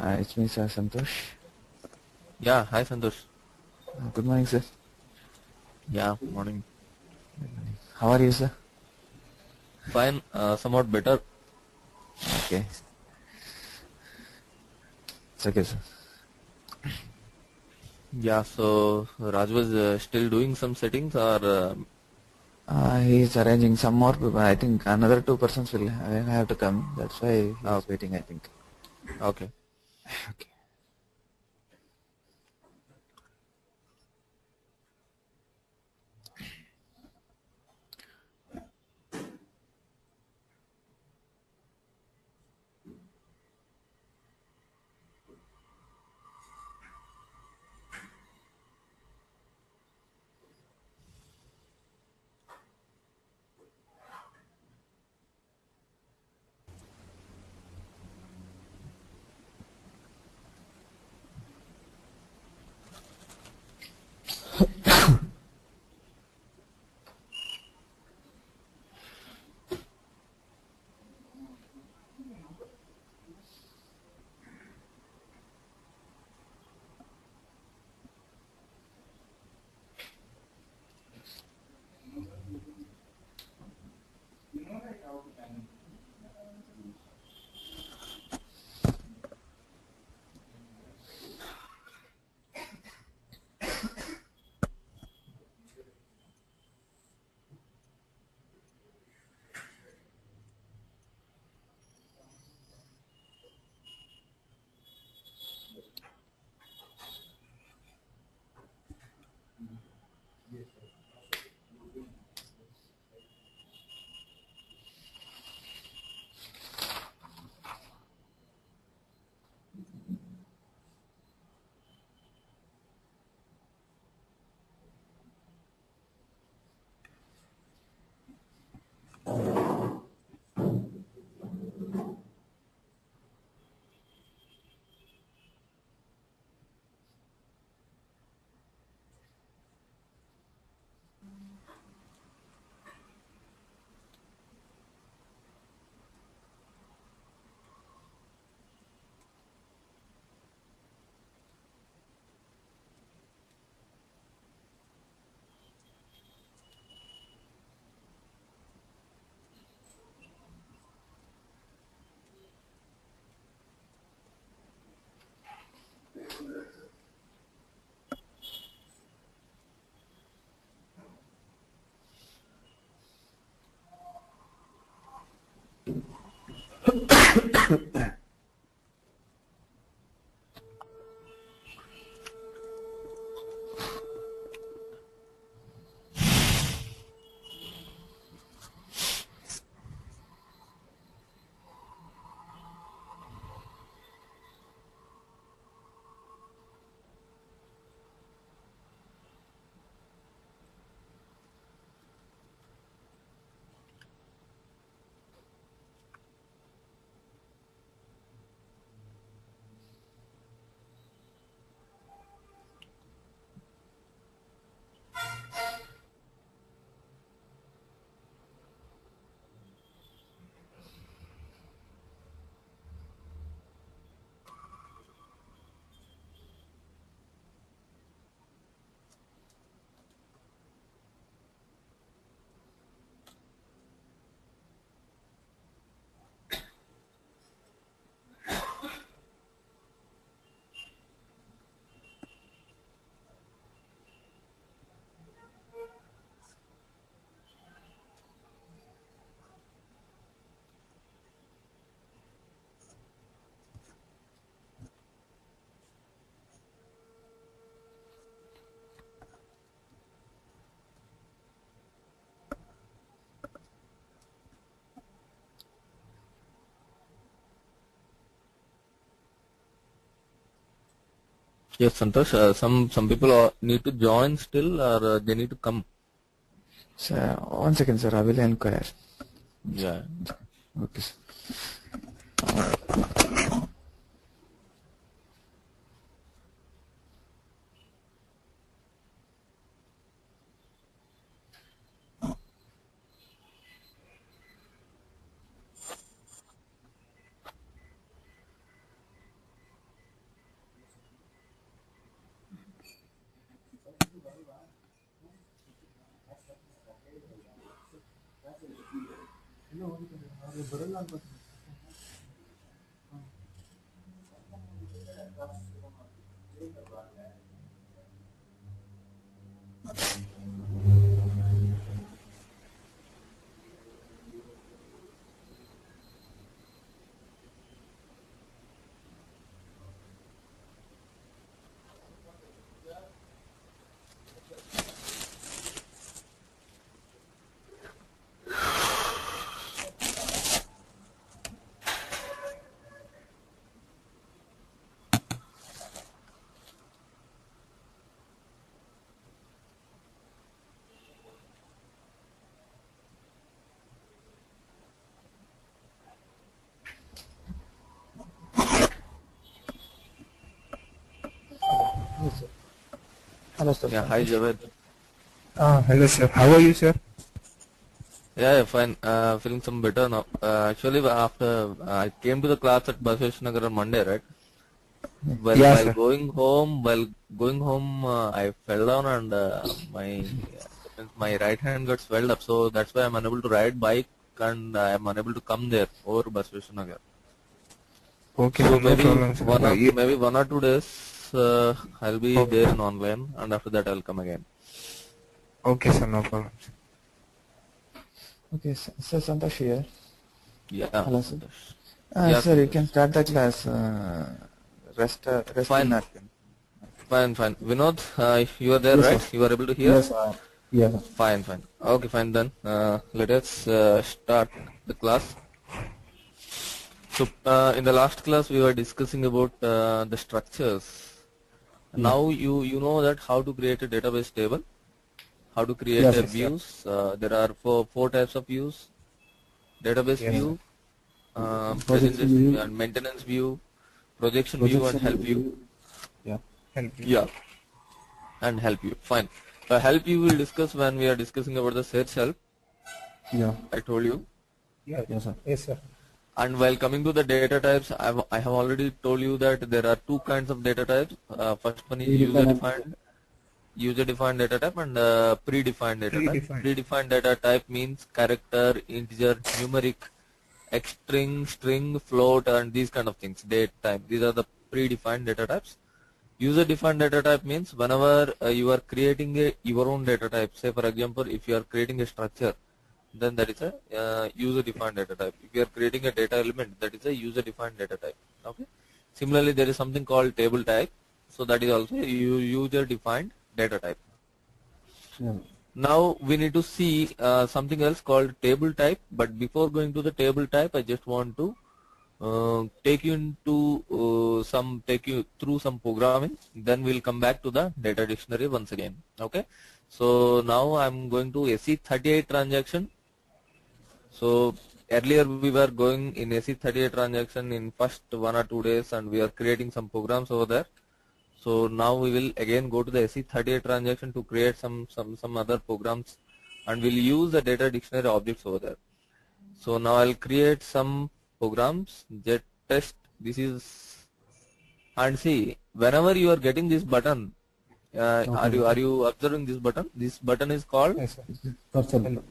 It's me, sir, Santosh. Yeah, hi Santosh. Good morning, sir. Yeah, morning. How are you, sir? Fine, somewhat better. Okay. It's okay, sir. Yeah, so Raj was still doing some settings or He's arranging some more people. I think another two persons will have to come. That's why he's okay, waiting, I think. okay. Okay. Yes, Santosh. Some people need to join still or they need to come. Sir, 1 second, sir. I will inquire. Yeah. Okay, sir. Yes, sir. Hello, sir. Yeah, hi Javed. Hello, sir. How are you, sir? Yeah, fine. Feeling some better now. Actually, after I came to the class at Basveshnagar on Monday, right? Well, Yeah, while sir. going home, I fell down and my right hand got swelled up. So that's why I'm unable to ride bike and I'm unable to come there over Basveshnagar. Okay, So sir. No maybe problem, sir. maybe 1 or 2 days I'll be there Okay. in online, and after that I'll come again. Okay, sir. No problem. Okay, sir, Santosh here. Yeah, Hello, sir. Santosh. Yeah, Sir, you can Santosh. start the class. Rest in Fine, napkin. fine. Vinod, you are there, Yes, right? sir. You are able to hear? Yes, sir. Yeah, sir. Fine. Okay, fine then. Let us start the class. So, in the last class, we were discussing about the structures. Yeah. Now you know that how to create a database table, how to create Yes, a yes, sir. views. There are four types of views: database Yes, sir. view, Projection presentation view, and maintenance view, projection view, and projection help view. view. Yeah. Help you. Yeah, and help view. Fine. Help view will discuss when we are discussing about the search help. Yeah. I told you. Yeah. Yes, sir. Yes, sir. And while coming to the data types, I have already told you that there are two kinds of data types. First one is Predefined. user-defined data type, and predefined data type. Predefined. Predefined data type means character, integer, numeric, X string, float, and these kind of things. Date type. These are the predefined data types. User-defined data type means whenever you are creating your own data type. Say for example, if you are creating a structure, then that is a user-defined data type. If you are creating a data element, that is a user-defined data type. Okay. Similarly, there is something called table type. So that is also a user-defined data type. Yeah. Now we need to see something else called table type. But before going to the table type, I just want to take you through some programming. Then we'll come back to the data dictionary once again. Okay. So now I'm going to SE38 transaction. So earlier we were going in SE38 transaction in first 1 or 2 days, and we are creating some programs over there. So now we will again go to the SE38 transaction to create some other programs, and we'll use the data dictionary objects over there. So now I'll create some programs. Jet test. This is, and see, whenever you are getting this button, Okay. are you observing this button? This button is called Yes, sir. Cursor. Hello.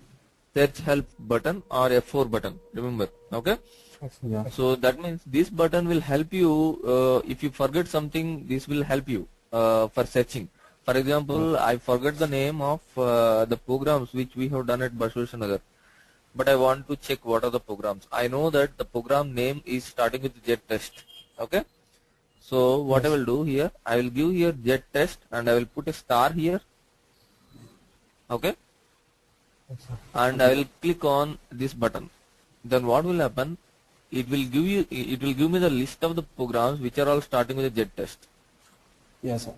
search help button or F4 button. Remember, okay? Yes, sir. Yeah. So that means this button will help you. If you forget something, this will help you for searching. For example, I forgot the name of the programs which we have done at Basveshnagar, but I want to check what are the programs. I know that the program name is starting with jet test. Okay. So what I Yes. will do here, I will give here jet test and I will put a star here. Okay. Yes, sir. And I will click on this button. Then what will happen? It will give me the list of the programs which are all starting with a jet test. Yes, sir.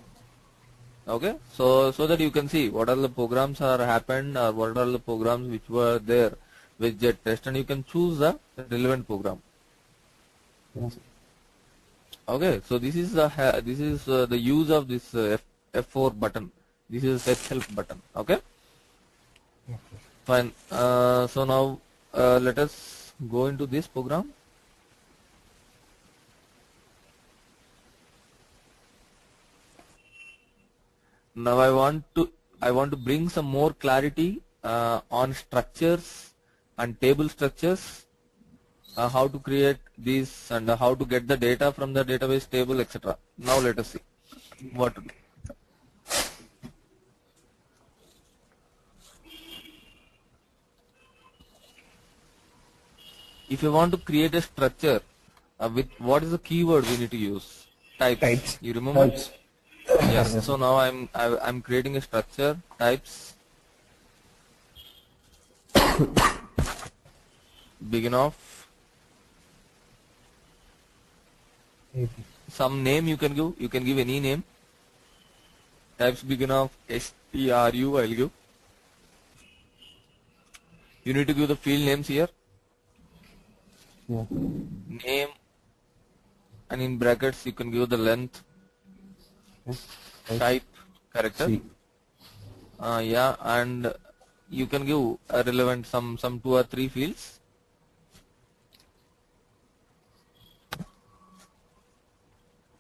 Okay, so that you can see what are the programs are happened or what are the programs which were there with jet test, and you can choose the relevant program. Yes, sir. Okay, so this is the use of this F4 button. This is search help button. Okay, fine. So now let us go into this program. Now I want to bring some more clarity on structures and table structures, how to create these and how to get the data from the database table, etc. Now let us see what to do. If you want to create a structure with what is the keyword we need to use? Types. Types. You remember? Types. Yes. So now I'm creating a structure. Types. Begin of AP. some name you can give. You can give any name. Types begin of STRU. I'll give. You need to give the field names here. Yeah. Name, and in brackets you can give the length. Type character. C. Yeah, and you can give a relevant some 2 or 3 fields.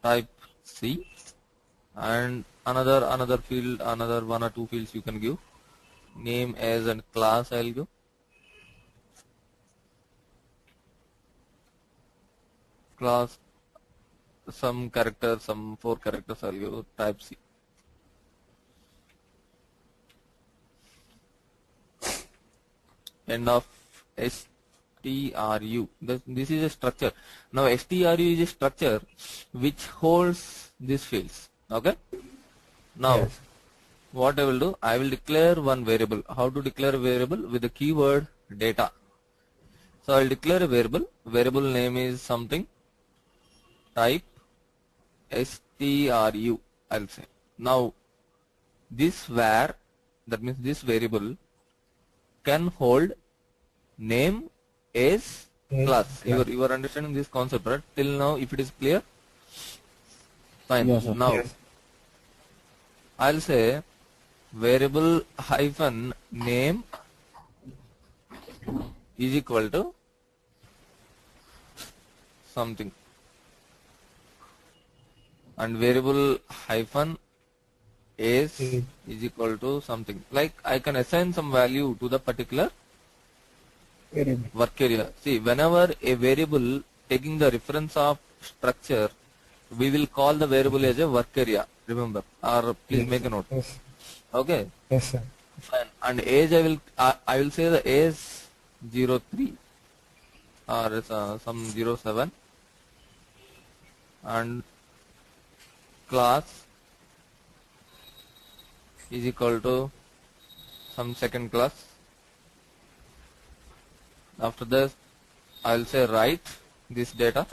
Type C, and another field, another 1 or 2 fields you can give. Name as and class I'll give. Class some character, some 4 characters I'll give. Type C. End of STRU. This is a structure. Now STRU is a structure which holds these fields. Okay. Now Yes. what I will do? I will declare one variable. How to declare a variable? With the keyword data. So I will declare a variable. Variable name is something. Type STRU. I'll say. Now this var, that means this variable, can hold name as Yes, class. yeah. You are understanding this concept, right? Till now, if it is clear, fine. Yes, sir. Now Yes. I'll say variable hyphen name is equal to something, and variable hyphen as Mm. is equal to something. Like I can assign some value to the particular Variable. work area. See, whenever a variable taking the reference of structure, we will call the variable as a work area. Remember, or please make a note. Yes. Okay. Yes, sir. Fine. And age I will say the age 03 or some 07, and class is equal to some second class. After this, I will say write this data.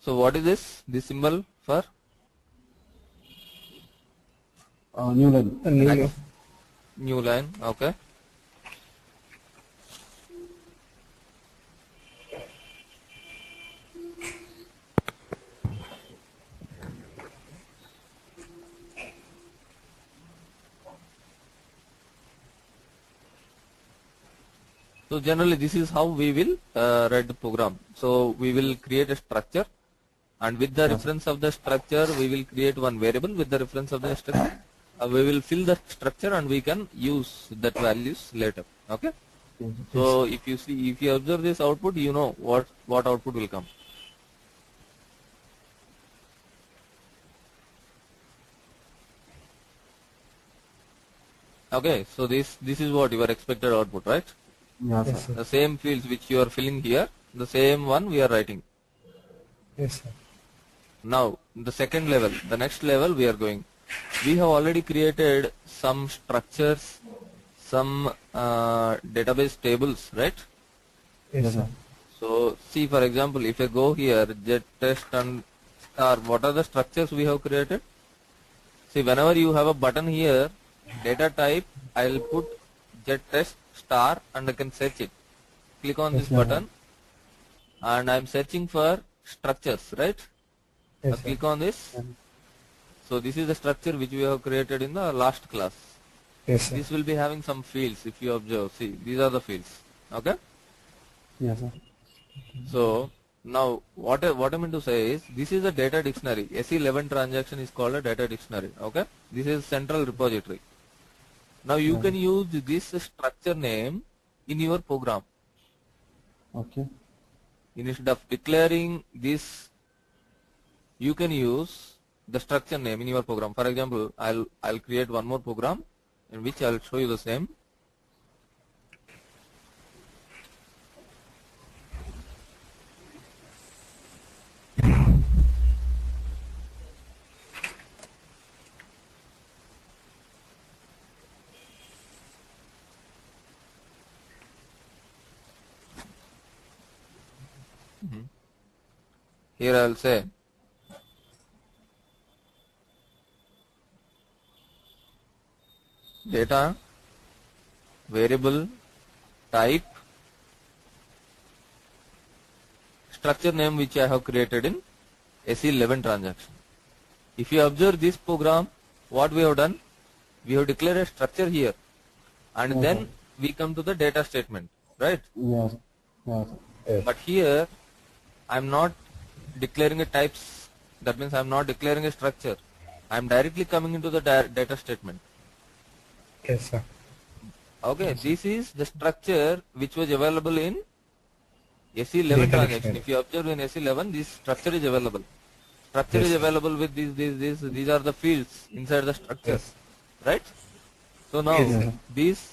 So what is this? This symbol for New line. A new next new line. Okay. So generally this is how we will write the program. So we will create a structure, and with the reference of the structure we will create one variable with the reference of the structure. We will fill the structure and we can use that values later. Okay. So if you observe this output, you know what output will come. Okay. So this is what your expected output, right? Yes, Yes, sir. sir. The same fields which you are filling here, the same one we are writing. Yes, sir. Now the second level, the next level we are going. We have already created some structures, some database tables, right? Yes, Yes, sir. sir. So see, for example, if I go here, jet test and star, what are the structures we have created? See, whenever you have a button here, data type, I'll put jet test star and I can search it. Click on this sir. button and I'm searching for structures, right? Yes, sir. Click on this. So this is the structure which we have created in the last class. Yes, sir. This will be having some fields if you observe. See, these are the fields. Okay. Yes, sir. So now what I mean to say is this is a data dictionary. SE11 transaction is called a data dictionary. Okay. This is central repository. Now you can use this structure name in your program. Okay. Instead of declaring this, you can use the structure name in your program. For example, I'll create one more program in which I'll show you the same. Here I'll say data variable type structure name which I have created in SE11 transaction. If you observe this program, what we have done, we have declared a structure here, and then we come to the data statement, right? Yes. Yes. Yes. But here I am not declaring a types. That means I am not declaring a structure. I am directly coming into the data statement. Yes, sir. Okay, this is the structure which was available in SE11 Data transaction. dictionary. If you observe in SE11, this structure is available. Structure is available with these are the fields inside the structure, Yes. right? So now Yes, this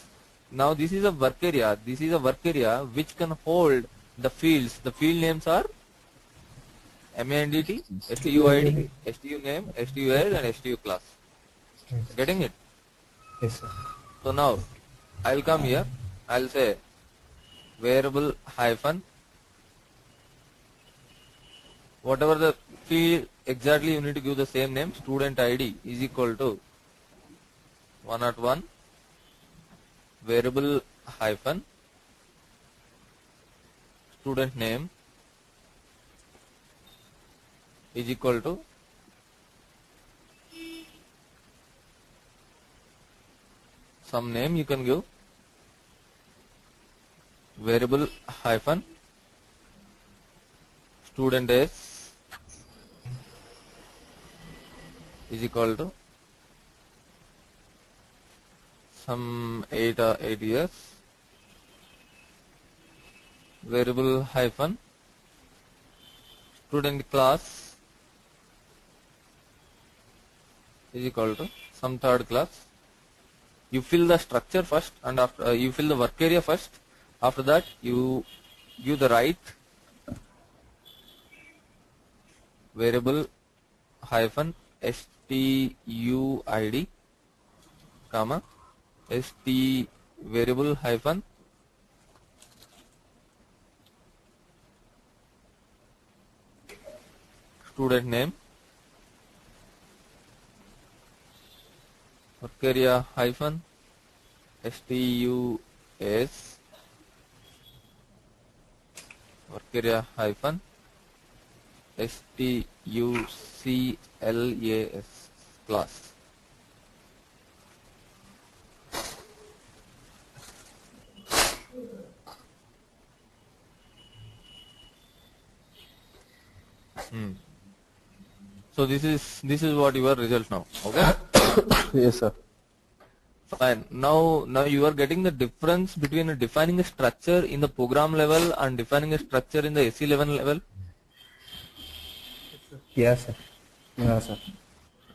is a work area. This is a work area which can hold the fields. The field names are MANDT, STUID, STU name, STUID, and STU class. Yes. Getting it? Yes, sir. So now I'll come here. I'll say variable hyphen whatever the field exactly you need to give the same name. Student ID is equal to 101 variable hyphen student name is equal to some name you can give variable hyphen student s is equal to some 8 years variable hyphen student class is equal to some third class. You fill the structure first, and after you fill the work area first. After that, you give the right variable hyphen STUID, comma ST variable hyphen student name work area hyphen STUS work area hyphen STUCLAS class. So this is what your result now. Okay. Yes, sir. Fine. Now you are getting the difference between defining a structure in the program level and defining a structure in the SE11 level. Yes, sir. Yes, sir.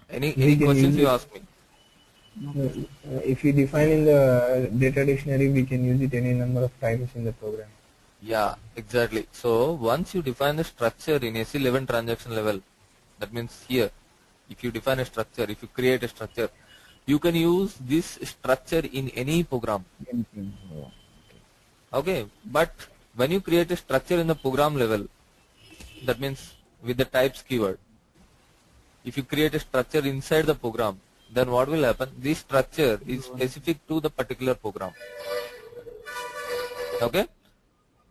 Any We can questions use you it. ask me? If we define in the data dictionary, we can use it any number of times in the program. Yeah, exactly. So once you define the structure in SE11 transaction level, that means here, if you define a structure, if you create a structure, you can use this structure in any program. Okay, but when you create a structure in the program level, that means with the types keyword, if you create a structure inside the program, then what will happen? This structure is specific to the particular program. Okay.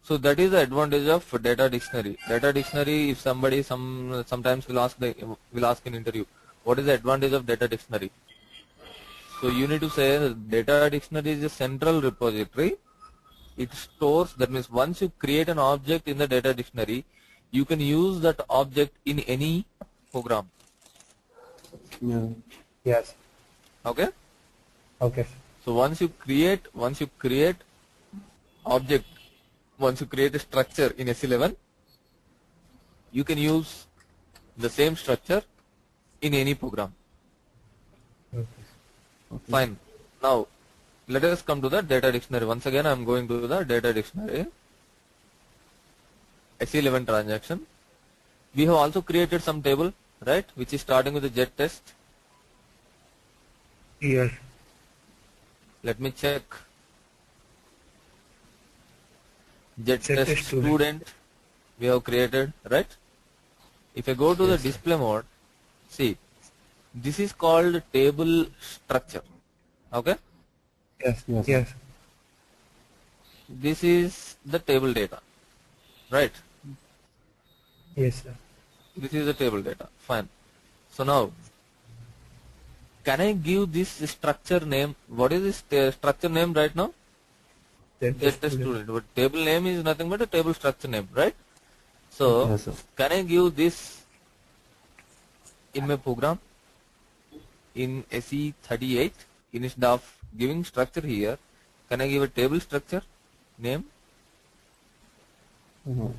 So that is the advantage of data dictionary. Data dictionary, if somebody sometimes will ask in interview, what is the advantage of data dictionary? So you need to say that data dictionary is a central repository. It stores, that means once you create an object in the data dictionary, you can use that object in any program. Yeah. Yes. Okay. Okay. So once you create object, once you create a structure in S11, you can use the same structure in any program. Okay. Fine. Now let us come to the data dictionary. Once again I am going to the data dictionary. S11 transaction. We have also created some table, right, which is starting with the jet test. Yes. Let me check. Jet Jet test test student we have created, right? If I go to the Yes, sir. display mode, see, this is called table structure. Okay, Yes. Yes, sir. Yes. this is the table data, right? Yes, sir. This is the table data. Fine. So now, can I give this structure name? What is this structure name right now? Jet Jet test test student. student. But table name is nothing but a table structure name, right? So, Yes, sir. can I give this in my program in SE38 instead of giving structure here? Can I give a table structure name? No.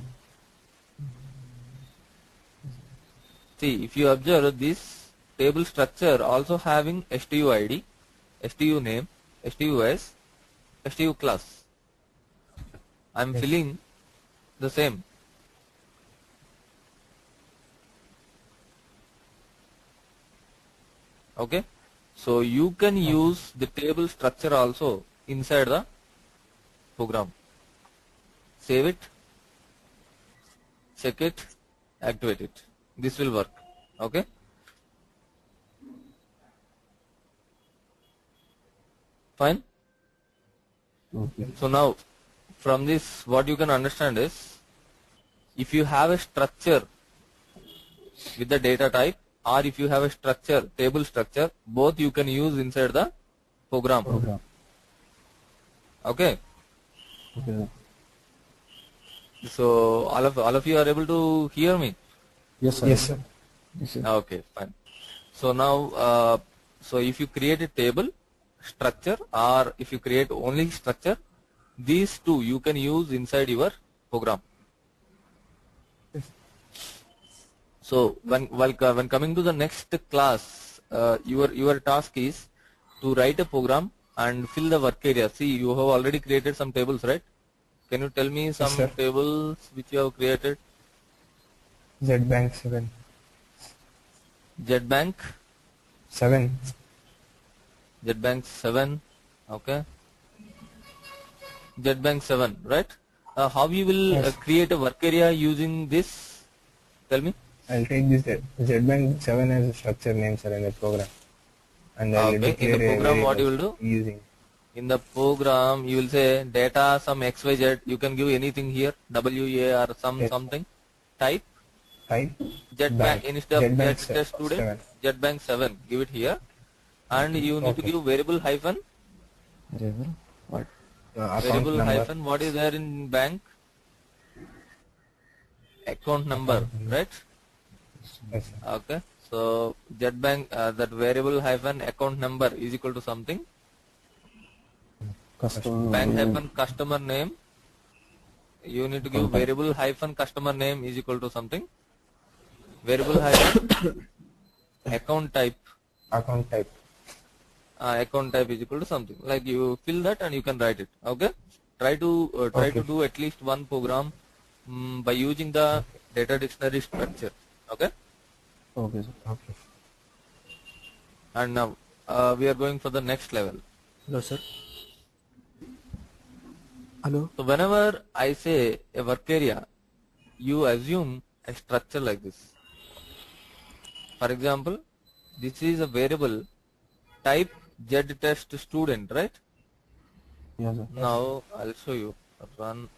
See, if you observe this table structure also having STU ID, STU name, STUS, STU class. I am Yes. filling the same. Okay, so you can use the table structure also inside the program. Save it, check it, activate it. This will work. Okay, fine. Okay. So now from this what you can understand is, if you have a structure with the data type, or if you have a structure, table structure, both you can use inside the program. Program. Okay, Okay. so all of you are able to hear me. Yes, sir. Yes, sir. Yes, sir. Okay, fine. So now, so if you create a table structure, or if you create only structure, these two you can use inside your program. So when coming to the next class, your task is to write a program and fill the work area. See, you have already created some tables, right? Can you tell me some sir. tables which you have created? Z Bank 7. JetBank, 7. JetBank 7, okay. JetBank 7, right? How you will Yes. create a work area using this? Tell me. I'll take this Z Bank 7 as a structure name, sir, in the program. And I'll Okay. In declare the a program, what you variable will do? using. In the program, you will say data some XYZ. You can give anything here, WA or Yes. something. Type Type JetBank bank. instead of Z Bank Jet student. 7. JetBank 7. Give it here, and you need to Okay. give variable hyphen. Variable. What? Account Variable number. hyphen. What is there in bank? Account number, Account number. right? Yes, sir. Okay. So JetBank that variable hyphen account number is equal to something. Customer Bank name. hyphen customer name. You need to give Account type. variable hyphen customer name is equal to something. Variable hyphen account type. Account type. Account type is equal to something. Like you fill that and you can write it. Okay. Try to Okay. do at least one program by using the data dictionary structure. Okay. Okay, sir. Okay. And now we are going for the next level. Hello, sir. Hello. So whenever I say a work area, you assume a structure like this. For example, this is a variable type Z test student, right? Yes, sir. Now I'll show you. Run.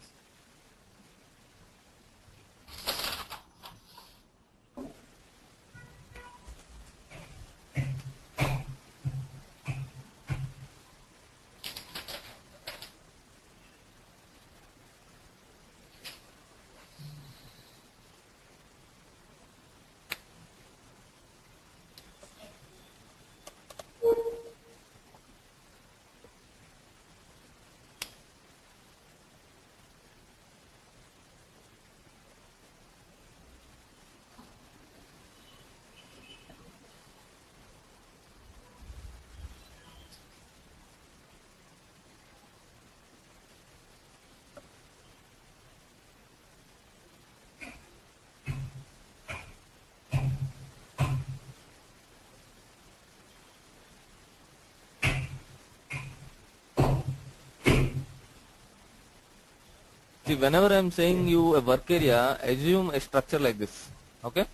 See, whenever I'm saying you a work area, assume a structure like this. Okay.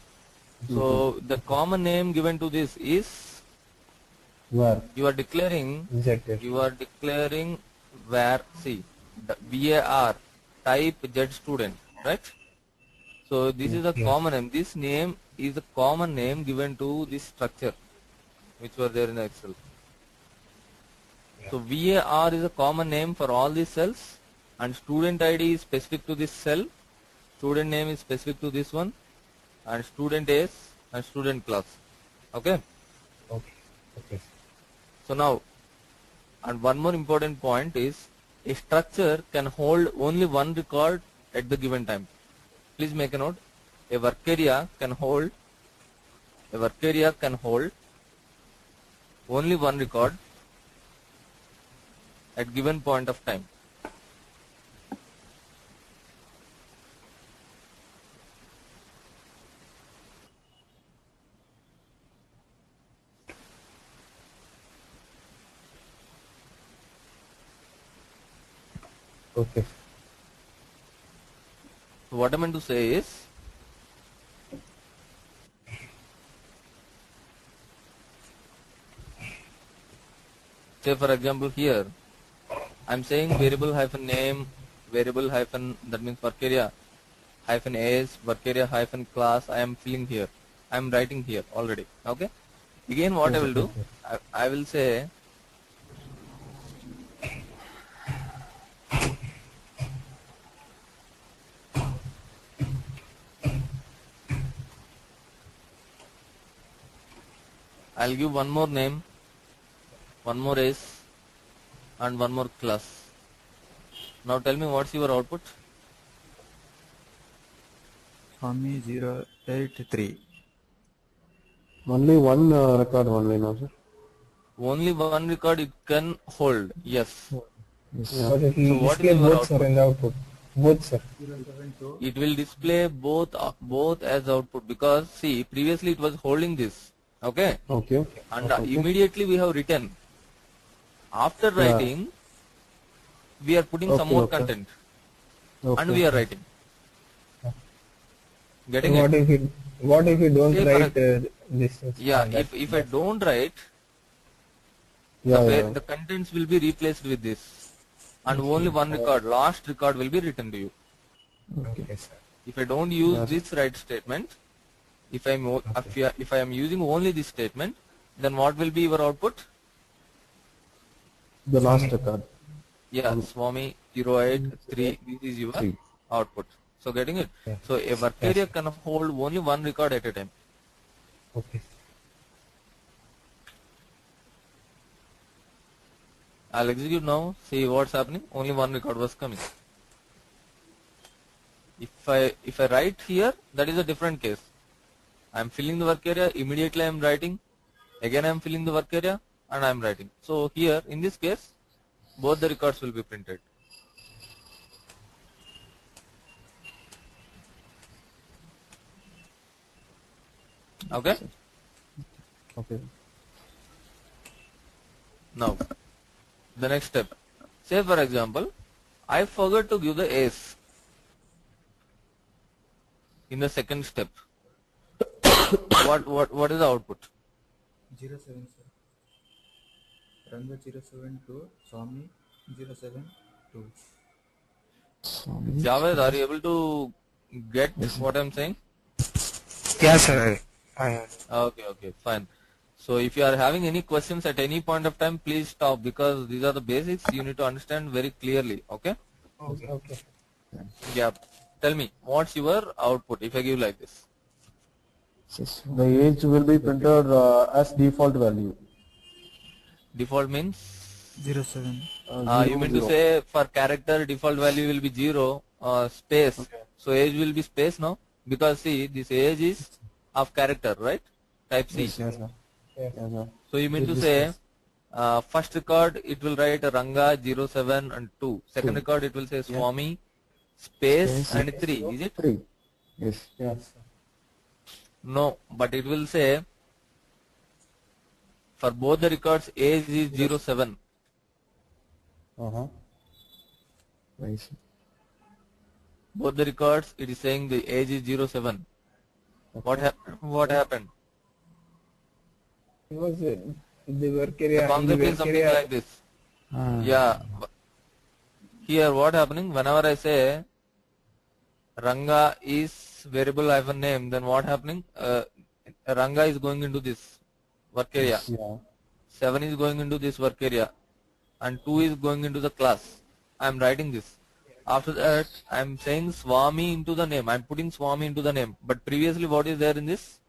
So the common name given to this is Where? you are declaring ZF. where see the VAR type Z student, right? So this is a Yes. common name. This name is a common name given to this structure which were there in Excel. So VAR is a common name for all these cells, and student ID is specific to this cell, student name is specific to this one, and student is and student class. Okay. Okay. Okay. So now, and one more important point is a structure can hold only one record at the given time. Please make a note. A work area can hold only one record at given point of time. Okay. So what I meant to say is, say for example here, I'm saying variable hyphen name, variable hyphen, that means work area hyphen as, work area hyphen class, I am filling here. I am writing here already. Okay. Again what I will do, I will say I'll give one more name, one more s, and one more class. Now tell me what's your output? Swami 083. Only one record only, no, sir? Only one record it can hold. Yes. Yes. Yeah. But it So will what display is your both, sir, output? in the output. Both, sir. It will display both as output, because see previously it was holding this. Okay. Okay. And Okay. immediately we have written. After Yeah. writing, we are putting some Okay, more okay. content, Okay. and we are writing. Getting What it? if you don't Say for write this? Yeah. that- If I don't write, Yeah, the, yeah. the contents will be replaced with this, and only one record, last record will be written to you. Okay, sir. If I don't use Yes. this write statement, if I am using only this statement, then what will be your output? The last record. Yeah, Swami 083. This is your Three. output. So getting it? Yeah. So a work Yes. area can hold only one record at a time. Okay. I'll execute now. See what's happening. Only one record was coming. If I write here, that is a different case. I'm filling the work area. Immediately I'm writing. Again I'm filling the work area, and I'm writing. So here in this case, both the records will be printed. Okay. Okay. Now, the next step. Say for example, I forgot to give the S in the second step. What is the output? 07 sir. Ranga 072, Swami 072. Swami. Javed, are you able to get what I'm saying? Yeah, sir. Okay, fine. So if you are having any questions at any point of time, please stop, because these are the basics you need to understand very clearly. Okay? Okay. Okay. Yeah. Tell me, what's your output if I give like this? The age will be printed as default value. Default means? 07. You mean to say for character default value will be 0 space. Okay. So age will be space now, because see this age is of character, right? Type C. Yes, sir. Yes. Yes, sir. So you mean to This say is- first record it will write Ranga 07 and 2. Second 2. record it will say Swami space Space. and 3. Is it? 3. Yes. Yes. No, but it will say for both the records age is 07. Uh-huh. Why, sir? both the records, it is saying the age is 07. What happened? It was the work The area. In the concept is work something area, like this. Yeah. Here what happening? Whenever I say Ranga is variable hyphen name, then what happening? Ranga is going into this work area. Yeah. 7 is going into this work area, and 2 is going into the class. I am writing this. After that, I am saying Swami into the name. I am putting Swami into the name. But previously, what is there in this?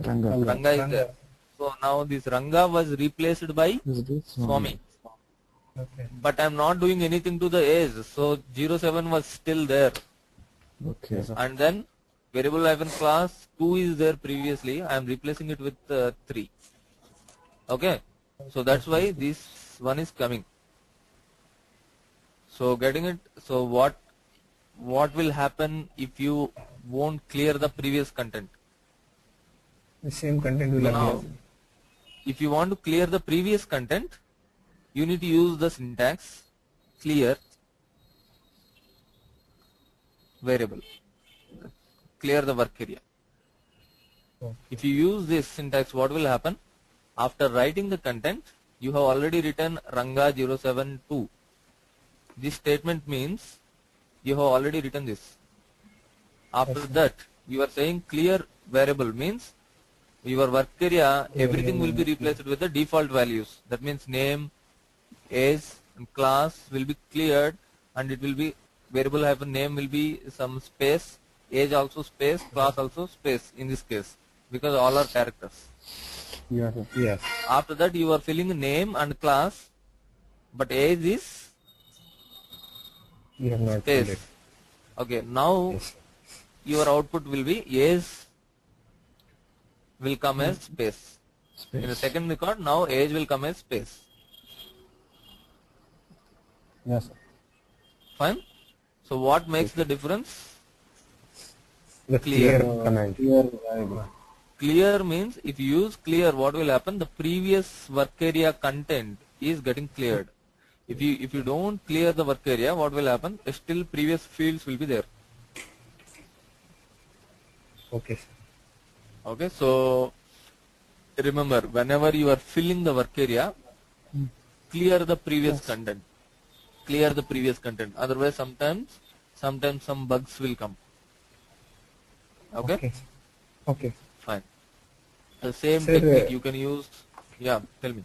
Ranga. Ranga is there. So now this Ranga was replaced by Is this Swami. okay. But I am not doing anything to the age. So 07 was still there. Okay. And then variable hyphen class 2 is there previously. I am replacing it with 3. Okay. So that's why this one is coming. So getting it. So what will happen if you won't clear the previous content? The same content will Now, appear. if you want to clear the previous content, you need to use the syntax clear variable. Clear the work area. Okay. If you use this syntax, what will happen? After writing the content, you have already written Ranga 072. This statement means you have already written this. After that, you are saying clear variable means your work area, everything will be replaced with the default values. That means name, age, and class will be cleared, and it will be variable hyphen name will be some space, age also space, class also space in this case, because all are characters. Yes. Yes. After that, you are filling name and class, but age is You have not filled it. space. Okay, now Yes. your output will be age will come as space. In the second record, now age will come as space. Yes, sir. Fine. So what makes the difference? The Clear. clear command. Clear variable. Clear means if you use clear, what will happen? The previous work area content is getting cleared. If you don't clear the work area, what will happen? Still previous fields will be there. Okay, sir. Okay, so remember, whenever you are filling the work area, clear the previous content. Clear the previous content. Otherwise, sometimes some bugs will come. Okay, Okay. Okay. fine. The same Sir, technique you can use. Yeah, tell me.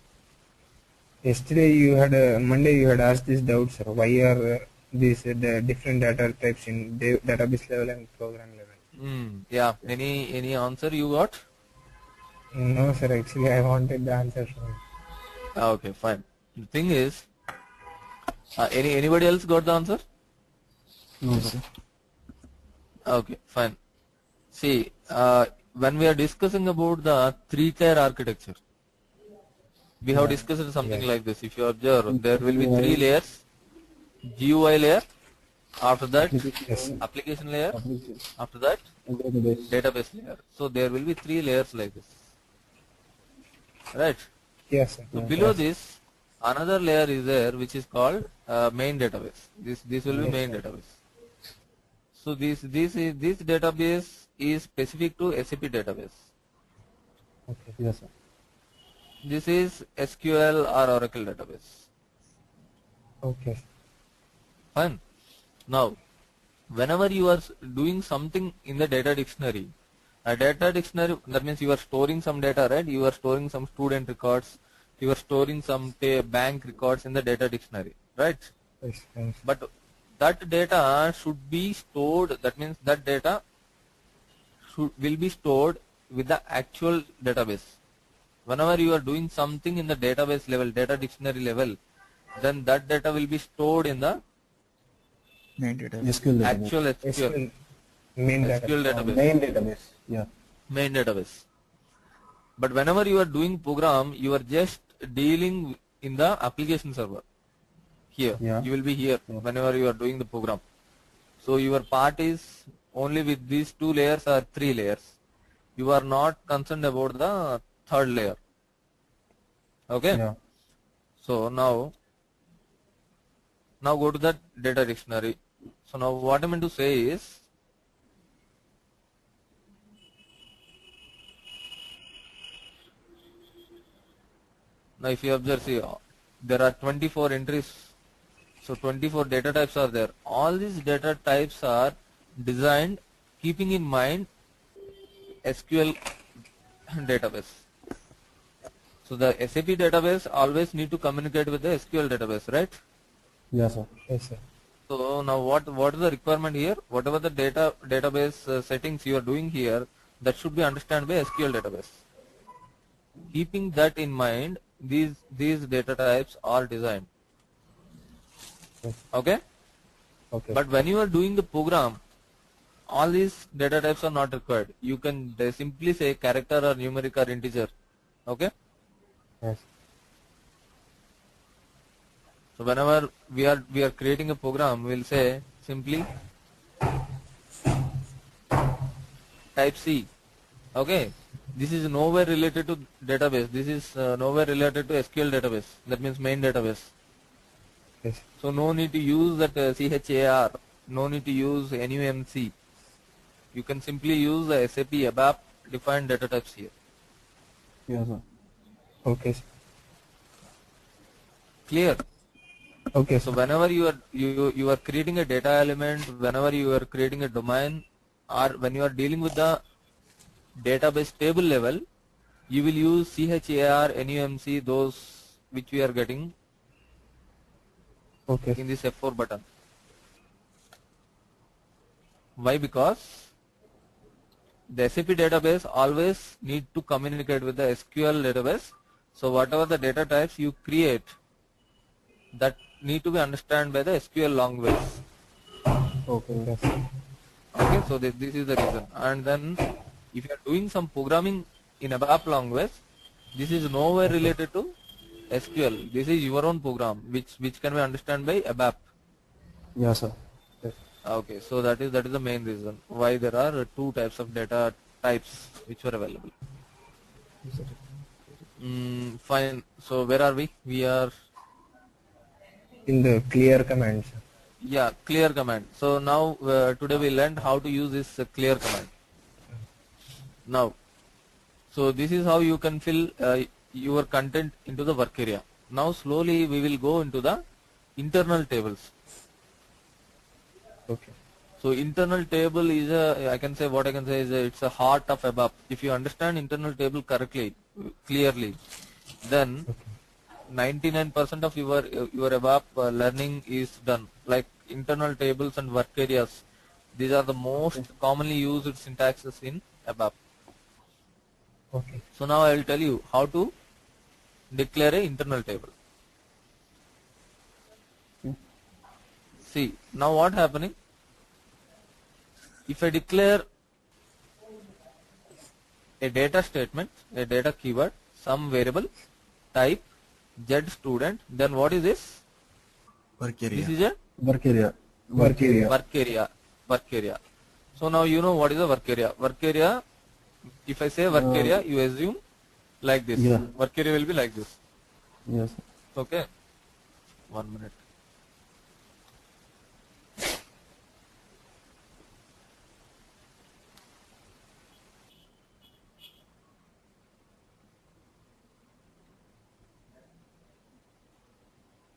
Yesterday you had Monday you had asked this doubt, sir. Why are these the different data types in database level and program level? Yeah. Any answer you got? No, sir. Actually, I wanted the answer from you. Okay, fine. The thing is, anybody else got the answer? No, sir. Okay, fine. See, when we are discussing about the 3-tier architecture, we have discussed something like this. If you observe, there will be 3 layers: GUI layer, after that application layer, after that database layer. So there will be 3 layers like this, right? Yes, sir. So below this, another layer is there which is called main database. This will be main database. So this database is specific to SAP database. Okay. Yes, sir. This is SQL or Oracle database. Okay. Fine. Now, whenever you are doing something in the data dictionary, a data dictionary, that means you are storing some data, right? You are storing some student records, you are storing some bank records in the data dictionary, right? Yes, yes. But that data should be stored, that means that data will be stored with the actual database. Whenever you are doing something in the database level, data dictionary level, then that data will be stored in the Main database. SQL database. actual SQL, SQL main data. SQL database, Main database. Yeah. main database. But whenever you are doing program, you are just dealing in the application server. Here, Yeah. you will be here whenever you are doing the program. So your part is only with these 2 layers or 3 layers. You are not concerned about the 3rd layer. Okay. Yeah. So now go to the data dictionary. So now what I meant to say is, now if you observe, see, there are 24 entries. So 24 data types are there. All these data types are designed keeping in mind SQL database. So the SAP database always need to communicate with the SQL database, right? Yes, sir. Yes, sir. So now what is the requirement here? Whatever the database settings you are doing here, that should be understood by SQL database. Keeping that in mind, these data types are designed. Yes. Okay? Okay. But when you are doing the program, all these data types are not required. You can simply say character or numeric or integer. Okay? Yes. So whenever we are creating a program, we'll say simply type C. Okay? This is nowhere related to database. This is nowhere related to SQL database. That means main database. Yes. So no need to use that CHAR. No need to use NUMC. You can simply use the SAP ABAP defined data types here. Yes, sir. Okay, sir. Clear? Okay, So sir. whenever you are creating a data element, whenever you are creating a domain, or when you are dealing with the database table level, you will use CHAR, NUMC, those which we are getting Okay. in this F4 button. Why? Because the SAP database always need to communicate with the SQL database. So whatever the data types you create, that need to be understood by the SQL language. Okay. Yes, sir. Okay, so this is the reason. And then if you are doing some programming in ABAP language, this is nowhere related to SQL. This is your own program which can be understood by ABAP. Yes, sir. Yes. Okay, so that is the main reason why there are two types of data types which were available. Fine. So where are we? We are In the clear command, sir. yeah, clear command. So now today we learned how to use this clear command. Now, so this is how you can fill your content into the work area. Now slowly we will go into the internal tables. Okay. So internal table is it's a heart of ABAP. If you understand internal table correctly, clearly, then 99% of your ABAP learning is done. Like internal tables and work areas, these are the most commonly used syntaxes in ABAP. Okay. So now I will tell you how to declare a internal table. See, now what happening? If I declare a data statement, a data keyword, some variable, type, Z student, then what is this? Work area. This is a Work area. Work area. work area. So now you know what is a work area. Work area, if I say work area, you assume like this. Yeah. Work area will be like this. Yes, sir. Okay. 1 minute.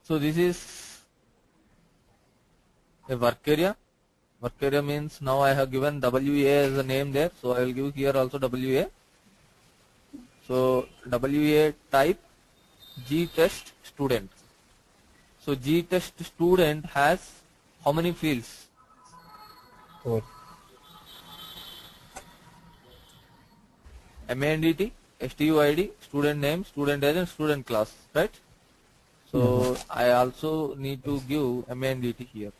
So this is a work area. Work area means now I have given WA as a name there, so I will give here also WA. So WA type G test student. So G test student has how many fields? 4. MANDT, STUID, student name, student age and student class, right? So I also need to give MANDT here.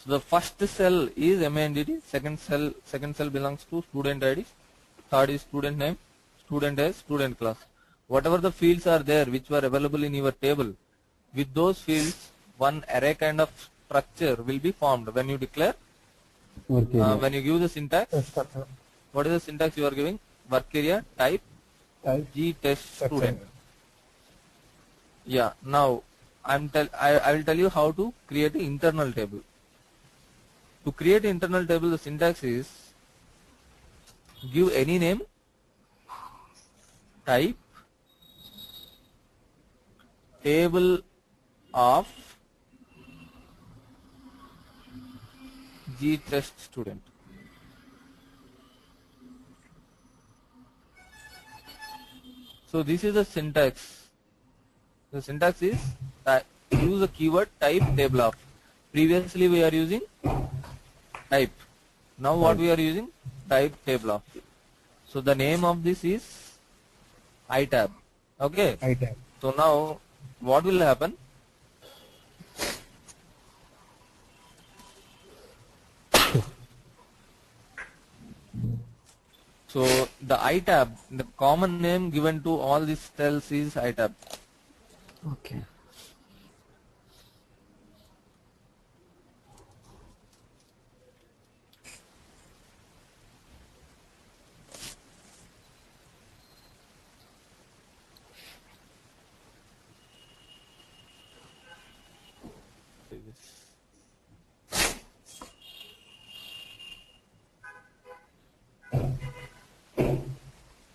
So the first cell is MANDT, second cell belongs to student ID, third is student name, student age, student class. Whatever the fields are there which were available in your table, with those fields one array kind of structure will be formed when you declare Work area. When you give the syntax, Structure. what is the syntax you are giving? Work area type Type. G test Structure. student. Yeah. Now I will tell you how to create an internal table. To create an internal table, the syntax is give any name, type table of G test student. So this is the syntax. The syntax is use the keyword type table of. Previously we are using type. Now what we are using? Type table of. So the name of this is iTab. Okay. item. So now what will happen? So the iTab, the common name given to all these cells is iTab. Okay.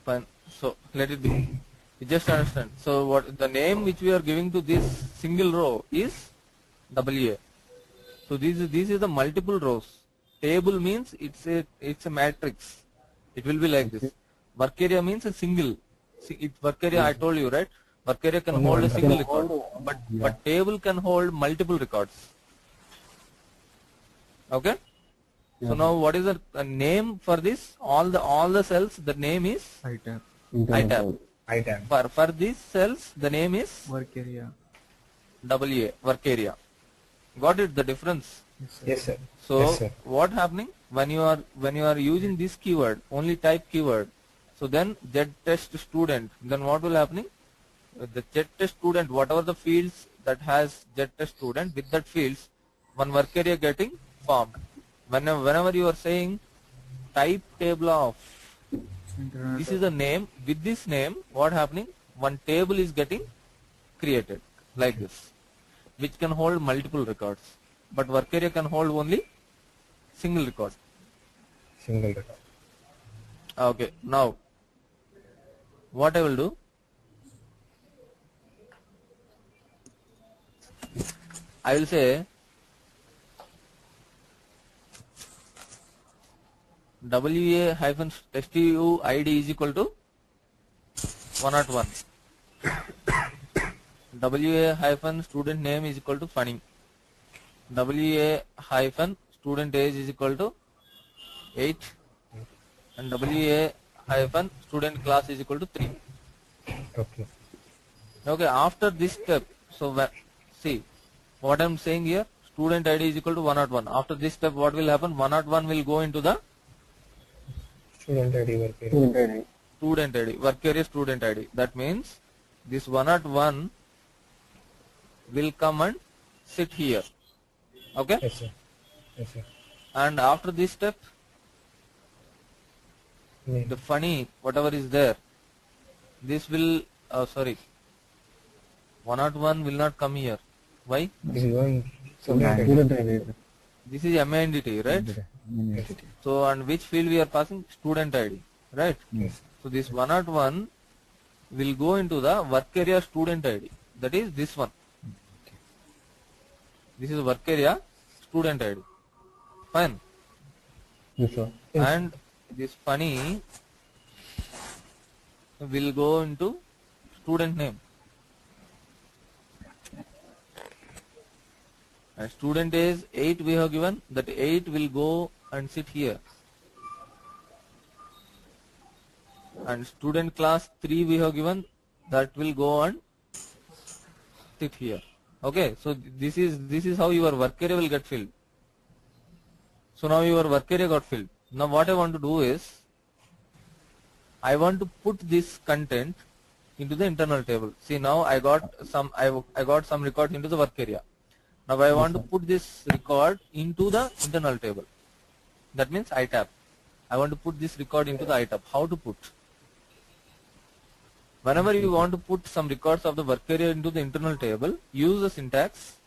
Fine. So let it be. You just understand. So what the name which we are giving to this single row is WA. So this is the multiple rows. Table means it's a matrix. It will be like this. Work area means a single. See, work area I told you, right? Work area can hold a single record, but table can hold multiple records. Okay. So now what is the name for this? All the cells, the name is iTab. iTab. item. For these cells, the name is Work area. WA, work area. Got it? The difference. Yes, sir. So Yes, sir. what happening when you are using this keyword, only type keyword? So then test student. Then what will happening? The test student, whatever the fields that has test student, with that fields, one work area getting formed. Whenever you are saying type table of, Internal this is a name. With this name, what happening? One table is getting created like this, which can hold multiple records. But work area can hold only single record. Single record. Okay. Now, what I will do? I will say WA-STU ID is equal to 101. WA-student name is equal to funny. WA-student age is equal to 8. And WA-student class is equal to 3. Okay. Okay, after this step, so see what I am saying here, student ID is equal to 101. After this step, what will happen? 101 will go into the Student ID work area. Student ID. student ID, work area student ID. That means this 101 will come and sit here. Okay? Yes, sir. Yes, sir. And after this step, Name. the funny, whatever is there, this will, 101 will not come here. Why? This is one So student ID. Student ID. This is MINDT, right? So, and which field we are passing? Student ID, right? Yes. So, this 101 will go into the work area student ID. That is this one. This is work area student ID. Fine. Yes, sir. And this funny will go into student name. And student is 8 we have given, that 8 will go and sit here. And student class 3 we have given, that will go and sit here. Okay, so this is how your work area will get filled. So now your work area got filled. Now what I want to do is, I want to put this content into the internal table. See, now I got some records into the work area. Now I want to put this record into the internal table. That means iTab. I want to put this record into the iTab. How to put? Whenever you want to put some records of the work area into the internal table, use the syntax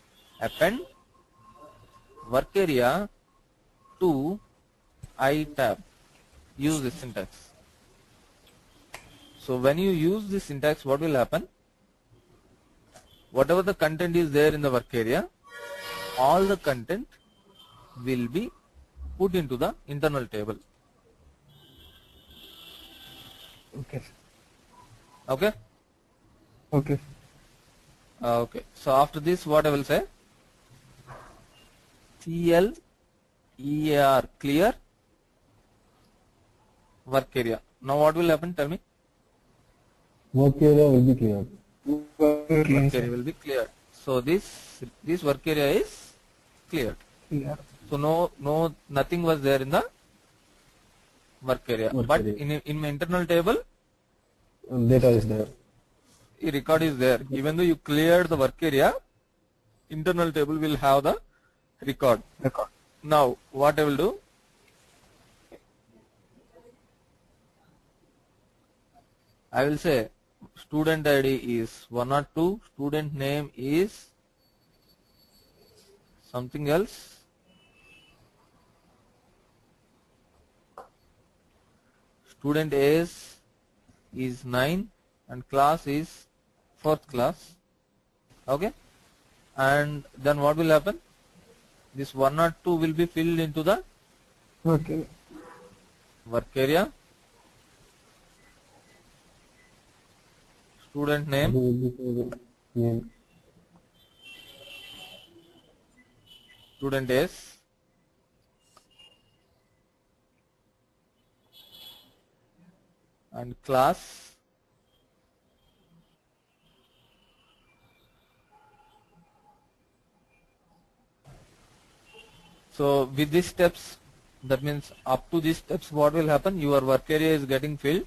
append work area to iTab. Use this syntax. So when you use this syntax, what will happen? Whatever the content is there in the work area, all the content will be put into the internal table. Okay. Okay? Okay. Okay. So after this, what I will say? CLEAR, clear work area. Now what will happen? Tell me. Work area will be cleared. Work area will be cleared. So this work area is cleared. Yeah. So nothing was there in the work area. Work But area. in my internal table, Data is there. a record is there. Even though you cleared the work area, internal table will have the record. Now what I will do? I will say student ID is 102, student name is something else. Student age is 9 and class is 4th class. Okay? And then what will happen? This 102 will be filled into the Okay. work area. Student name, Will be cleared. Name. student age, and class. So with these steps, that means up to these steps, what will happen? Your work area is getting filled,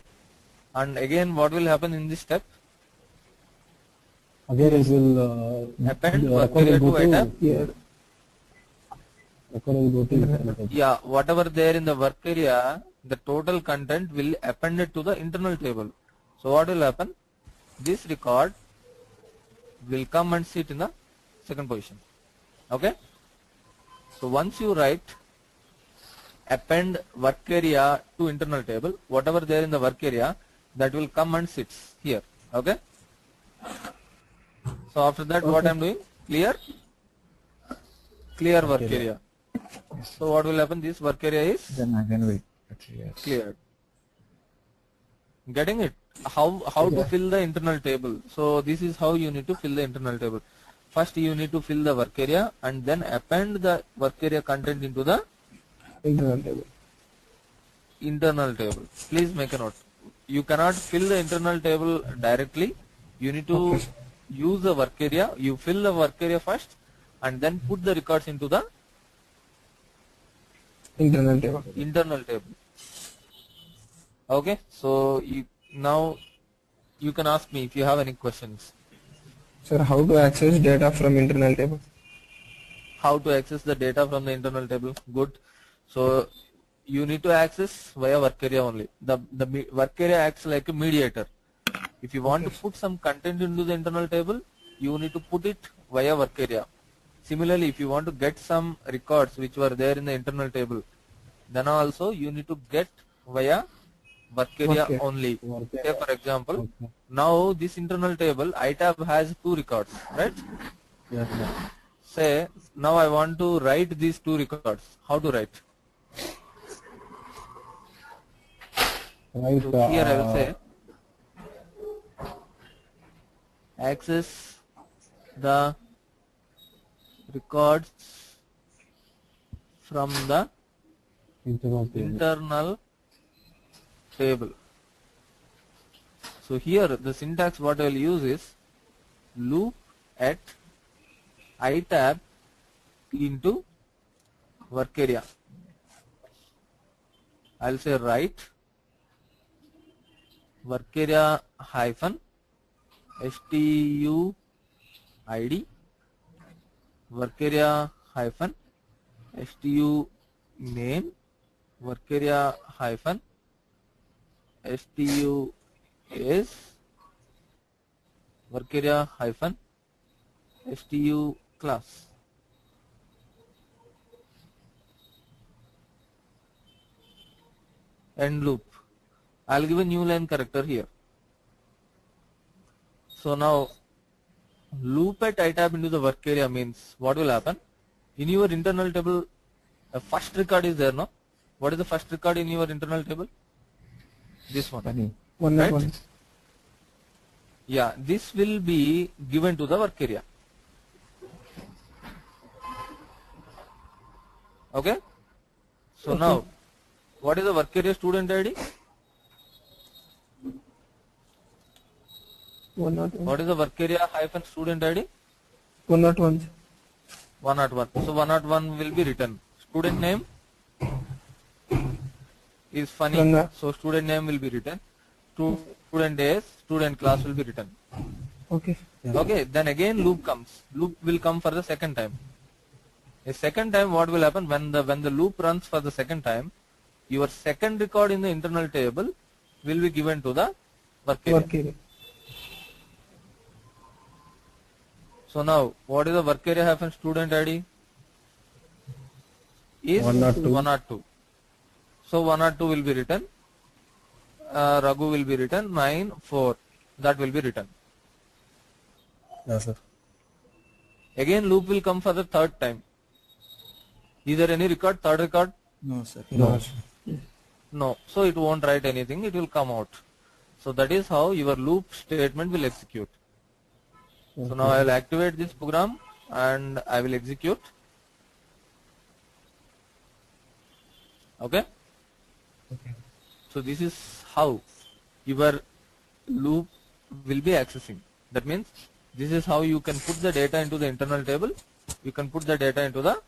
and again what will happen in this step? Again, it will Append the work record area will to go item. Yeah. record will go to internal table. Yeah, whatever there in the work area, the total content will append it to the internal table. So what will happen? This record will come and sit in the second position. Okay? So once you write append work area to internal table, whatever there in the work area, that will come and sits here. Okay? So after that, what I am doing? Clear work area. So what will happen? This work area is Then again wait. Yes. cleared. Getting it? How to fill the internal table? So this is how you need to fill the internal table. First you need to fill the work area and then append the work area content into the Internal table. internal table. Please make a note. You cannot fill the internal table directly. You need to use the work area. You fill the work area first and then put the records into the Internal table. internal table. Okay, so now you can ask me if you have any questions. Sir, how to access data from internal table? How to access the data from the internal table? Good. So you need to access via work area only. The work area acts like a mediator. If you want to put some content into the internal table, you need to put it via work area. Similarly, if you want to get some records which were there in the internal table, then also you need to get via work area Okay. only. Work Say for example, Okay. now this internal table iTab has 2 records, right? Yes, sir. Say now I want to write these 2 records. How to write? Right. So here I will say access the records from the internal table. internal table. So here the syntax what I will use is loop at iTab into work area. I will say write work area hyphen stuid work area hyphen stu name work area hyphen stu is work area hyphen stu class. End loop. I'll give a new line character here. So now loop at iTab into the work area means what will happen? In your internal table, a first record is there, no? What is the first record in your internal table? This one. Funny. One Right? not one. Yeah, this will be given to the work area. Okay? So now, what is the work area student ID? One not one. What is the work area hyphen student ID? One not one. 101. So 101 will be written. Student name is funny. Ranga. So student name will be written. Student days, student class will be written. Okay. Okay, then again loop comes. Loop will come for the second time. A second time what will happen when the loop runs for the second time, your second record in the internal table will be given to the work area. Work area. So now what is the work area hyphen student ID? Is 102. So 102 will be written. Raghu will be written. 94. That will be written. Yes, sir. Again loop will come for the third time. Is there any record? Third record? No, sir. No. No. So it won't write anything. It will come out. So that is how your loop statement will execute. So now I will activate this program and I will execute. Okay. So this is how your loop will be accessing. That means this is how you can put the data into the internal table. You can put the data into the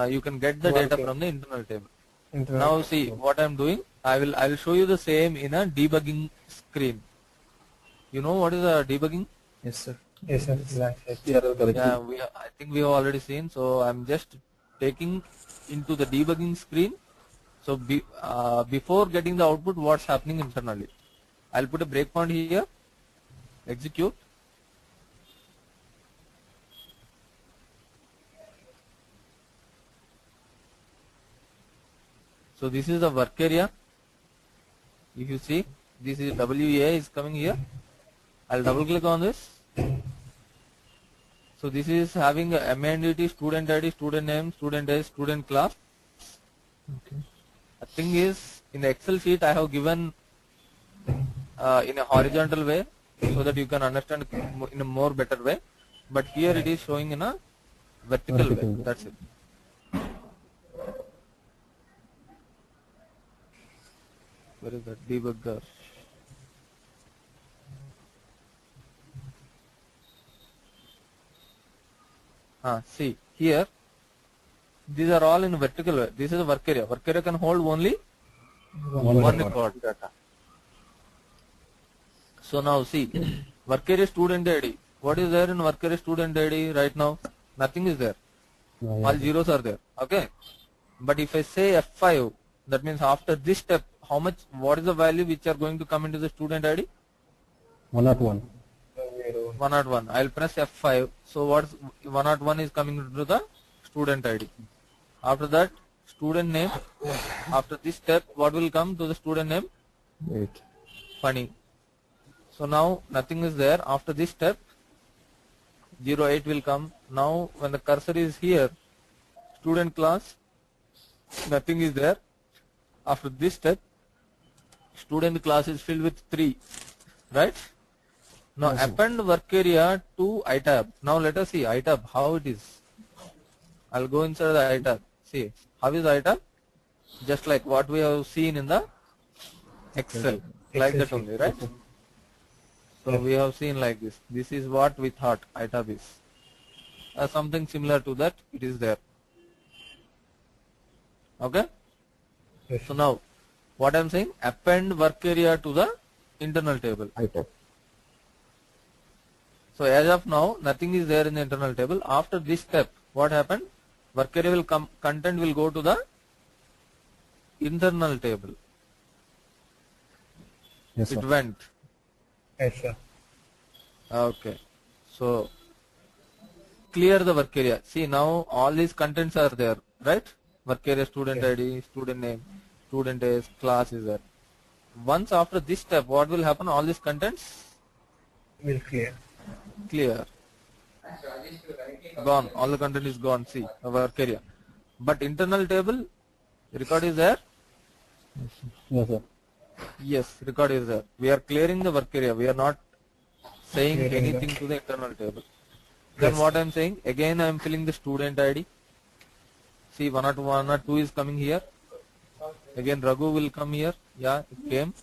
you can get the data from the internal table. Now see what I am doing. I will show you the same in a debugging screen. You know what is a debugging? Yes, sir. Yes, sir. Yeah, I think we have already seen. So I'm just taking into the debugging screen. So before getting the output, what's happening internally? I'll put a breakpoint here. Execute. So this is the work area. If you see, this is WA is coming here. I'll double click on this. So this is having a MANDT, student ID, student name, student age, student class. Okay. The thing is, in the Excel sheet I have given in a horizontal way so that you can understand in a more better way. But here it is showing in a vertical way. That's it. Where is that debugger? See here, these are all in vertical way. This is a work area. Work area can hold only one record data. So now see, work area student ID. What is there in work area student ID right now? Nothing is there. All zeros are there. Okay. But if I say F5, that means after this step, how much? What is the value which are going to come into the student ID? 101. 101. I'll press F5. So what's 101 is coming into the student ID. After that, student name. After this step, what will come to the student name? Wait. Funny. So now nothing is there. After this step, 08 will come. Now when the cursor is here, student class, nothing is there. After this step, student class is filled with 3. Right? Now append work area to iTab. Now let us see iTab how it is. I'll go inside the iTab. See how is iTab? Just like what we have seen in the Excel. Like that only, right? So we have seen like this. This is what we thought iTab is. Something similar to that it is there. Okay? So now what I am saying, append work area to the internal table. iTab. So as of now, nothing is there in the internal table. After this step, what happened? Work area will come, content will go to the internal table. Yes, sir. It went. Yes, sir. Okay. So clear the work area. See, now all these contents are there, right? Work area, student Yes. ID, student name, student is, class is there. Once after this step, what will happen? All these contents Will clear. clear, gone. All the content is gone. See, the work area. But internal table, record is there. Yes, sir. Yes, record is there. We are clearing the work area. We are not saying Clearing the- anything to the internal table. Then Yes. what I am saying? Again, I am filling the student ID. See, 102 is coming here. Again, Raghu will come here. Yeah, it came.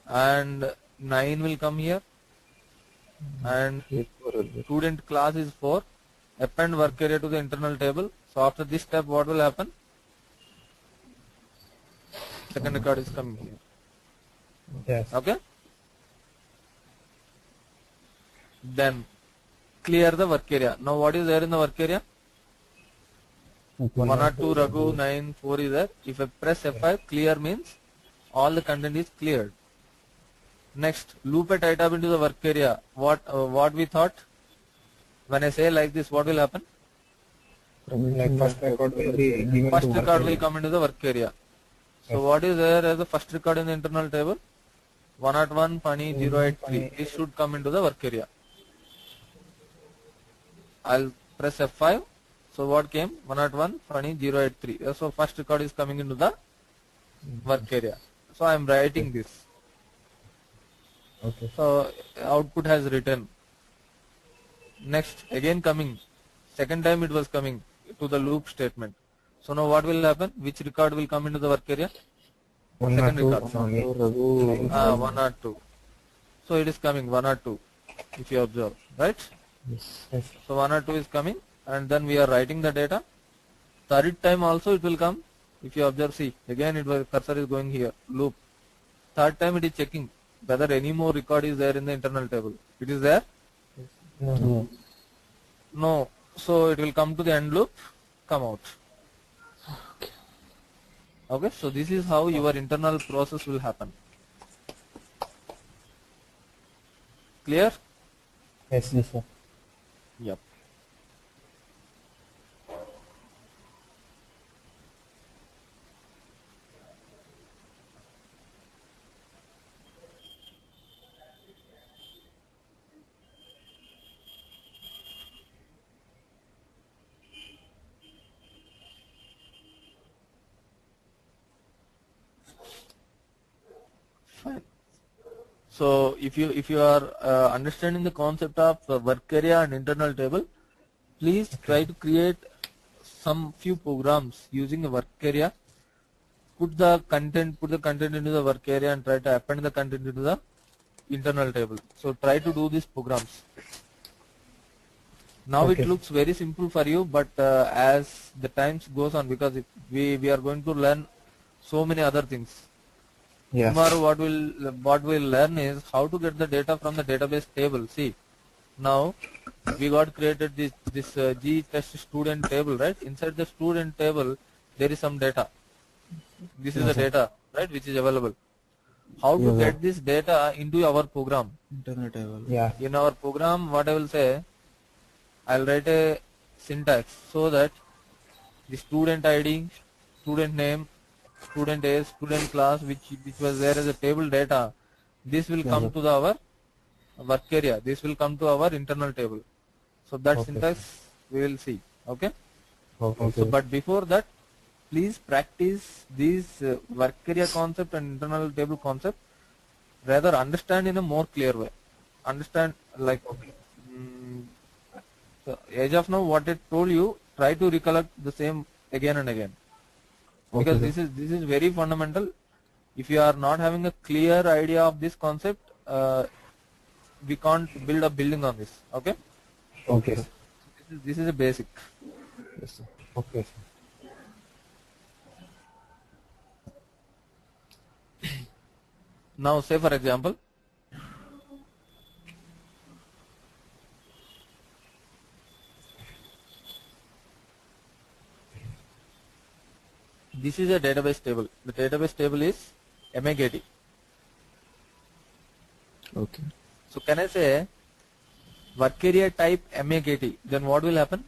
And 9 will come here. And student class is 4. Append work area to the internal table. So after this step, what will happen? Second record is coming here. Yes. Okay? Then clear the work area. Now what is there in the work area? 102 Raghu, 9, 4 is there. If I press F5, clear means all the content is cleared. Next, loop a tab into the work area. What we thought? When I say like this, what will happen? Like first record will be given First to work record will area. come into the work area. So what is there as the first record in the internal table? 101 funny 083. This should come into the work area. I'll press F5. So what came? 101 funny 083. So first record is coming into the work area. So I am writing this. Okay. So output has written. Next, again coming. Second time it was coming to the loop statement. So now what will happen? Which record will come into the work area? Second record. 1 or 2. So it is coming 1 or 2. If you observe, right? Yes. So 1 or 2 is coming, and then we are writing the data. Third time also it will come. If you observe, see, again it was cursor is going here, loop. Third time it is checking whether any more record is there in the internal table. It is there? No. No. So it will come to the end loop, come out. Okay, so this is how your internal process will happen. Clear? Yes. Yes, sir. Yep. Fine. So if you are understanding the concept of work area and internal table, please try to create some few programs using a work area. Put the content into the work area and try to append the content into the internal table. So try to do these programs. Now Okay. it looks very simple for you, but as the times goes on, because we are going to learn so many other things. Yes. Tomorrow what we'll learn is how to get the data from the database table. See, now we got created this G test student table, right? Inside the student table there is some data. This is the data, right, which is available. How to get this data into our program? Internal table. Yeah. In our program, what I will say, I'll write a syntax so that the student ID, student name, student age, student class, which was there as a table data, this will come to our work area. This will come to our internal table. So that syntax we will see. Okay. Okay. So, but before that, please practice these work area concept and internal table concept. Rather, understand in a more clear way. Understand like. So as of now, what I told you, try to recollect the same again and again, because this is very fundamental. If you are not having a clear idea of this concept, we can't build a building on this. Okay. Okay. This is a basic. Yes, sir. Okay. Now, say for example, this is a database table. The database table is MAKT. Okay. So can I say work area type MAKT? Then what will happen?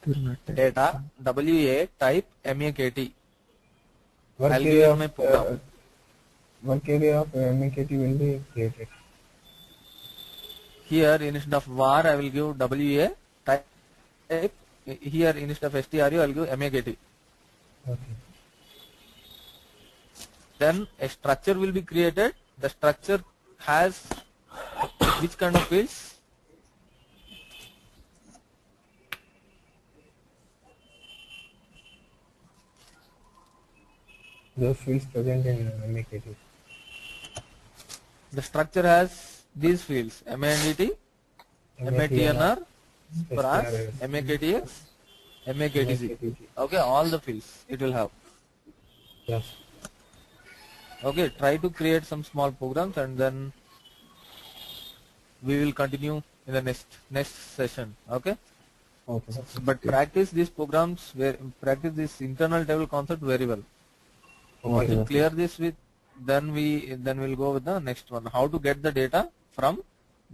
It will not take. Data WA type MAKT. Work I'll give area you of my program. work area of MKT will be created. Here instead of var I will give WA type. Here instead of stru I will give MAKT. Okay. Then a structure will be created. The structure has which kind of fields? Those fields present in MKT. The structure has these fields: MANDT, MATNR, PRAS, MAKTX, MAKTC. Okay, all the fields it will have. Yes. Okay, try to create some small programs and then we will continue in the next session. Okay, Okay, sir. but practice these programs, practice this internal table concept very well. Once you clear this with, then we'll go with the next one. How to get the data from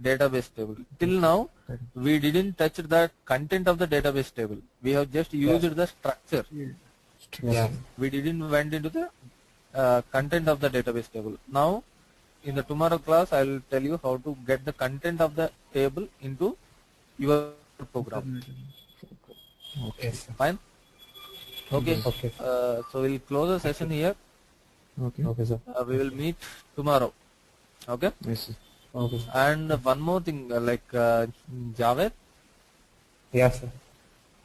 database table. Till now, we didn't touch the content of the database table. We have just used the structure. Yeah. We didn't went into the content of the database table. Now, in the tomorrow class, I will tell you how to get the content of the table into your program. Yes. Fine. Okay. Okay. So we'll close the session here. Okay. Okay, sir. We will meet tomorrow. Okay. Yes, sir. Okay, sir. And one more thing, Javed. Yes, sir.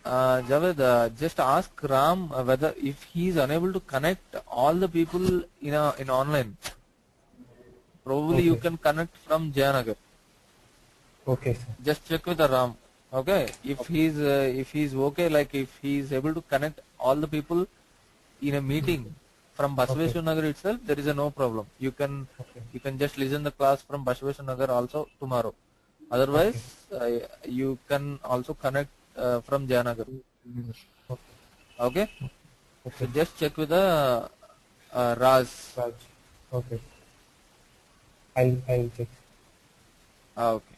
Javed, just ask Ram whether if he is unable to connect all the people in online. Probably you can connect from Jayanagar. Okay, sir. Just check with the Ram. Okay. If he's okay, like if he is able to connect all the people in a meeting from Basaveshwar Nagar itself, there is no problem. You can just listen the class from Basaveshwar Nagar also tomorrow. Otherwise, you can also connect from Jayanagar. Okay. So just check with the Raz. Raj. Okay. I'll check. Okay.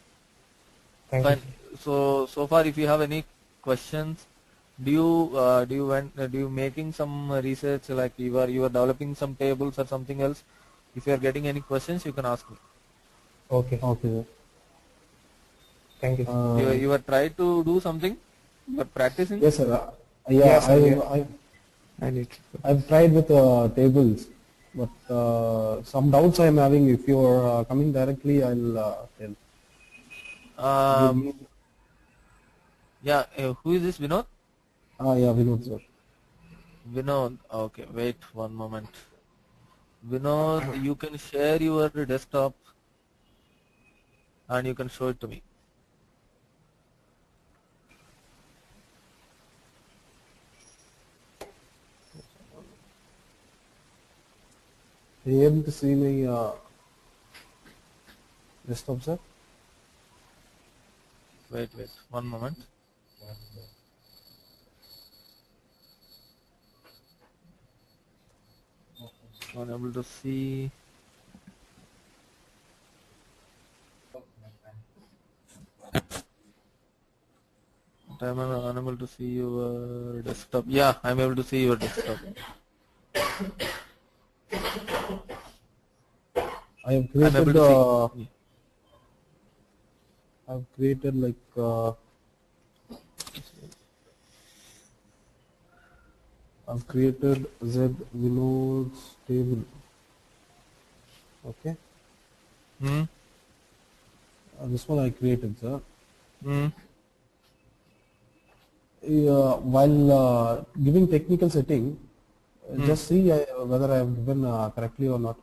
Thank Fine. you. So far, if you have any questions, do you making some research, like you are developing some tables or something else? If you are getting any questions, you can ask me. Okay. Okay, sir. Thank you. Sir. You are trying to do something. You are practicing. Yes, sir. Yeah, Yes, sir, I need to. I've tried with tables, but some doubts I'm having. If you're coming directly, I'll tell. Yeah. Who is this, Vinod? Yeah, Vinod, sir. Vinod. Okay. Wait one moment. Vinod, you can share your desktop and you can show it to me. Are you able to see my desktop, sir? Wait. One moment. Unable to see. I'm unable to see your desktop. Yeah, I'm able to see your desktop. I have I'm able created. to see. I've created like. I've created Z Vinod's table. Okay. Hmm. This one I created, sir. Hmm. While giving technical setting, just see whether I have given correctly or not.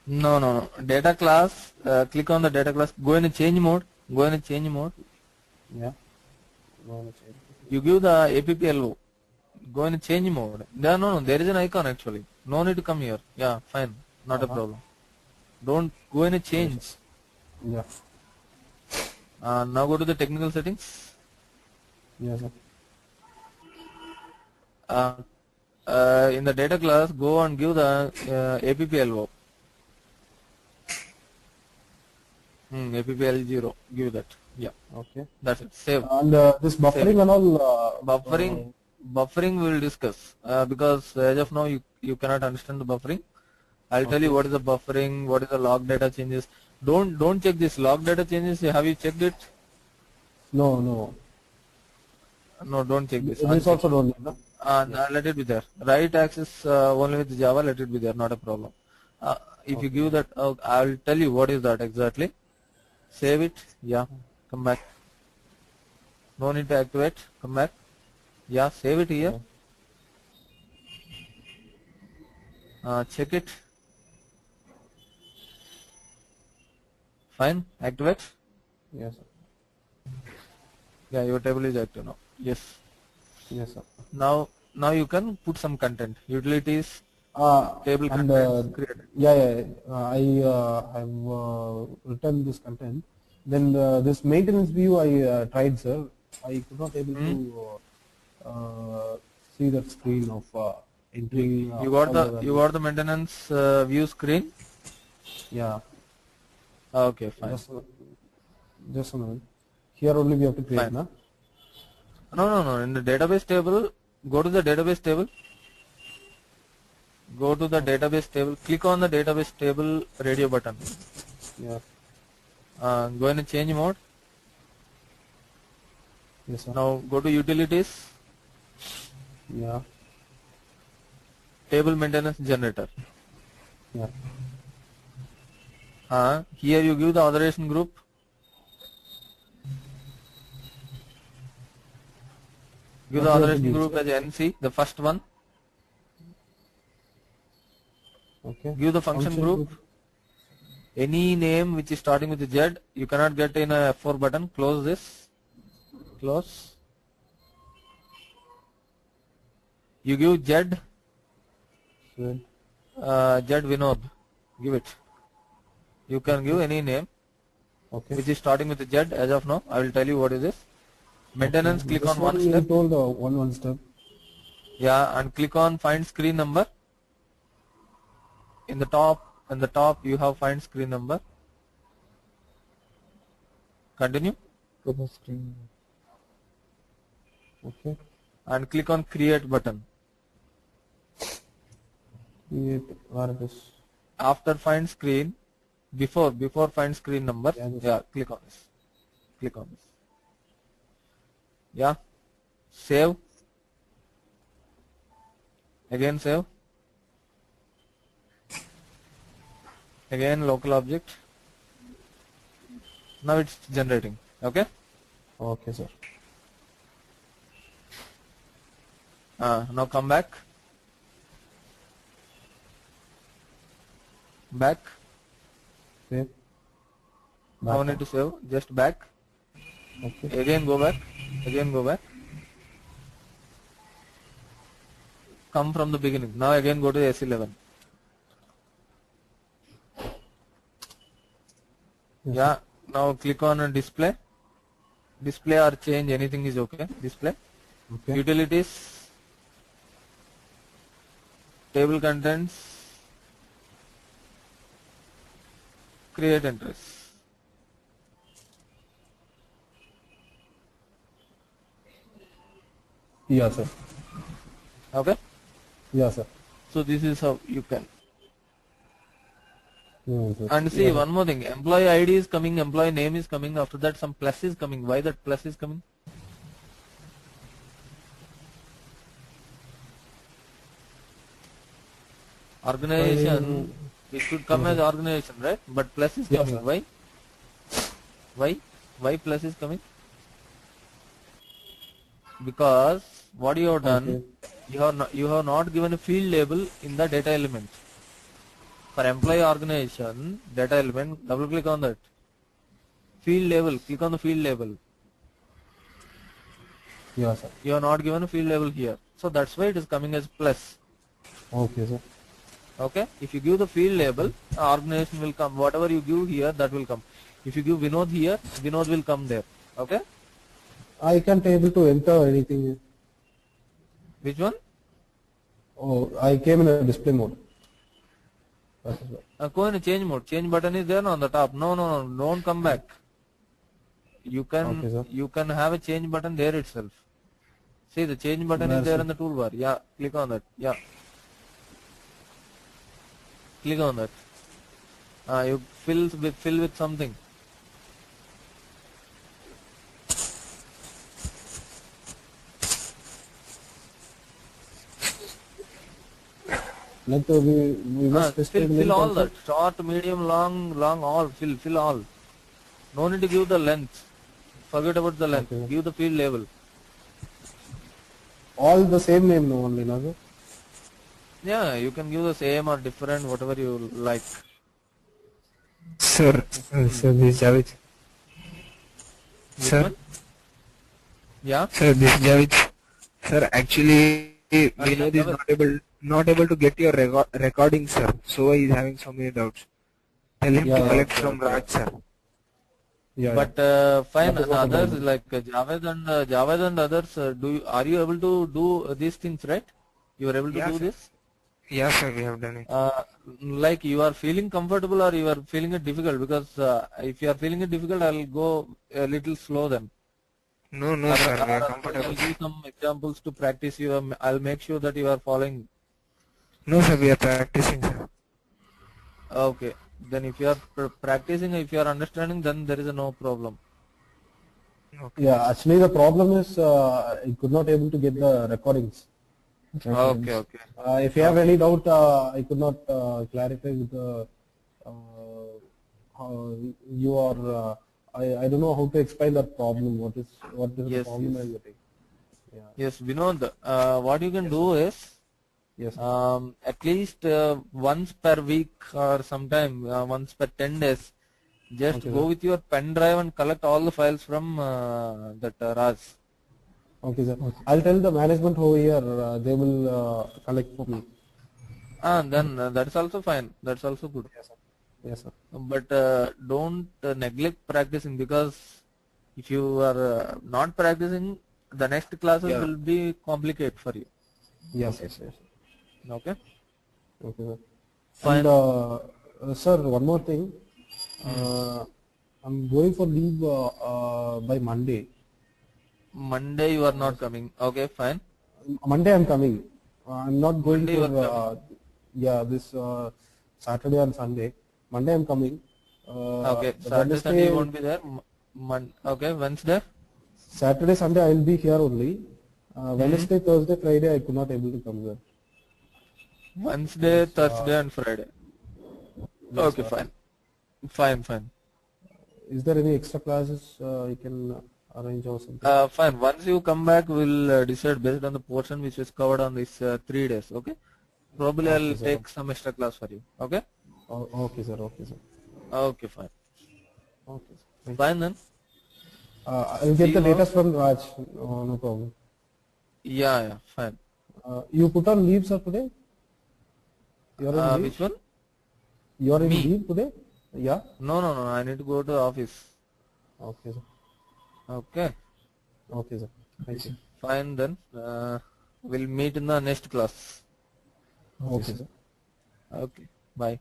No. Data class. Click on the data class. Go in a change mode. Yeah. You give the APPLO. Go in a change mode. No. There is an icon actually. No need to come here. Yeah, fine. Not a problem. Don't go in a change. Yeah. Now go to the technical settings. Yes, sir. Uh, in the data class, go and give the APPLO. APPL0. Give that. Yeah. Okay. That's it. Save. And this Save buffering it. and all. Buffering we will discuss because as of now you cannot understand the buffering. I'll tell you what is the buffering, what is the log data changes. Don't check this log data changes. Have you checked it? No. No, don't check this. This also don't need, no? Let it be there. Right axis only with Java. Let it be there. Not a problem. If you give that, I'll tell you what is that exactly. Save it. Yeah. Come back. No need to activate. Come back. Yeah. Save it here. Check it. Fine. Activate. Yes, sir. Yeah, your table is active now. Yes. Yes, sir. Now you can put some content. Utilities, table and content created. I have written this content. Then this maintenance view I tried, sir. I could not able to see that screen of entering. You got the maintenance view screen. Yeah. Okay, fine. Just a minute. Here only we have to create, Fine. na? No. In the database table, go to the database table. Go to the database table. Click on the database table radio button. Yeah. Go in a change mode. Yes, sir. Now go to utilities. Yeah. Table maintenance generator. Yeah. Here you give the authorization group. Give the authorization group as NC, the first one. Okay. Give the function group. Any name which is starting with Z, you cannot get in a F4 button. Close this. Close. You give Z. Good. Z Vinod. Give it. You can give any name which is starting with Z as of now. I will tell you what is this. Maintenance, click on one step. Told one step. Yeah, and click on find screen number. In the top you have find screen number. Continue. To the screen. Okay. And click on create button. Create, where it is? After find screen, before find screen number, click on this. Click on this. Yeah. Save. Again save. Again local object. Now it's generating. Okay. Okay, sir. Now come back. Back. Save. No need to save. Just back. Okay. Again go back. Again go back. Come from the beginning. Now again go to S11. Yes. Yeah. Now click on display. Display or change, anything is okay. Display. Okay. Utilities. Table contents. Create entries. Yeah, sir. Okay. Yeah, sir. So this is how you can. Yeah, sir. And see one more thing. Employee ID is coming. Employee name is coming. After that some plus is coming. Why that plus is coming? Organization. It should come as organization, right? But plus is coming. Sir. Why? Why plus is coming? Because what you have done, you have not given a field label in the data element. For employee organization, data element, double click on that. Field label, click on the field label. Yeah, sir. You have not given a field label here. So that's why it is coming as plus. Okay, sir. Okay. If you give the field label, organization will come. Whatever you give here, that will come. If you give Vinod here, Vinod will come there. Okay. I can't able to enter anything. Which one? Oh, I came in a display mode. That is why. Go in change mode. Change button is there on the top. No, no, no, don't come back. Okay, sir. You can have a change button there itself. See, the change button Where, is there sir? in the toolbar. Yeah, click on that. Yeah, click on that. You fill with something. Like we must specify the Fill length all also. that. Short, medium, long, all. Fill all. No need to give the length. Forget about the length. Okay. Give the field label. All the same name no only, no, sir? Yeah, you can give the same or different, whatever you like. Sir, sir, this is Javed. Which Sir, one? Yeah. sir, this is Javed. Sir, actually, Vinod is Javed. not able to get your recording, sir. So he is having so many doubts. Tell him Yeah, to yeah, collect okay, from okay. Raj, sir. Yeah. But fine, That is and not a others problem. like Javed and others, are you able to do these things, right? You are able to Yeah, do sir. this? Yeah, sir, we have done it. Like you are feeling comfortable or you are feeling it difficult? Because if you are feeling it difficult, I'll go a little slow then. No, no, sir, we are I'll comfortable. give some examples to practice. I'll make sure that you are following. No, sir, we are practicing, sir. Okay. Then if you are practicing, if you are understanding, then there is no problem. Okay. Yeah, actually the problem is I could not able to get the recordings. Okay, okay. If you have any doubt, I could not clarify with the how you are. I don't know how to explain that problem. What is the Yes, problem yes. I'm getting? Yeah. Yes, Vinod, what you can do is, Yes. at least once per week or sometime once per 10 days, just Okay, go sir. with your pen drive and collect all the files from that Raj. Okay, sir. I'll tell the management over here. They will collect for me. Then that's also fine. That's also good. Yes, sir. Yes, sir. But don't neglect practicing, because if you are not practicing, the next classes Yeah. will be complicated for you. Yes, yes, yes. Okay? Okay, sir. Fine. And sir, one more thing. I'm going for leave by Monday. Monday you are not coming. Okay, fine. Monday I'm coming. I'm not going Monday you are for this Saturday and Sunday. Monday I'm coming. Okay, The Saturday, Sunday you won't be there. Okay, Wednesday. Saturday, Sunday I'll be here only. Wednesday, Thursday, Friday I could not able to come there. Wednesday, Thursday and Friday. Okay, fine. Fine. Is there any extra classes you can arrange or something? Fine. Once you come back, we'll decide based on the portion which is covered on these 3 days. Okay. Probably I'll sir. take some extra class for you. Okay. Okay, sir. Okay, sir. Okay, fine. Okay, sir. Fine then. I'll get See the you data from Raj. No problem. Yeah, fine. You put on leave, sir, today? You're on leave? Which one? You're in Me? leave today? Yeah? No. I need to go to the office. Okay, sir. Okay. Okay, sir. Thank you. Fine then. We'll meet in the next class. Okay, sir. Okay. Bye.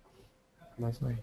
Nice. Bye.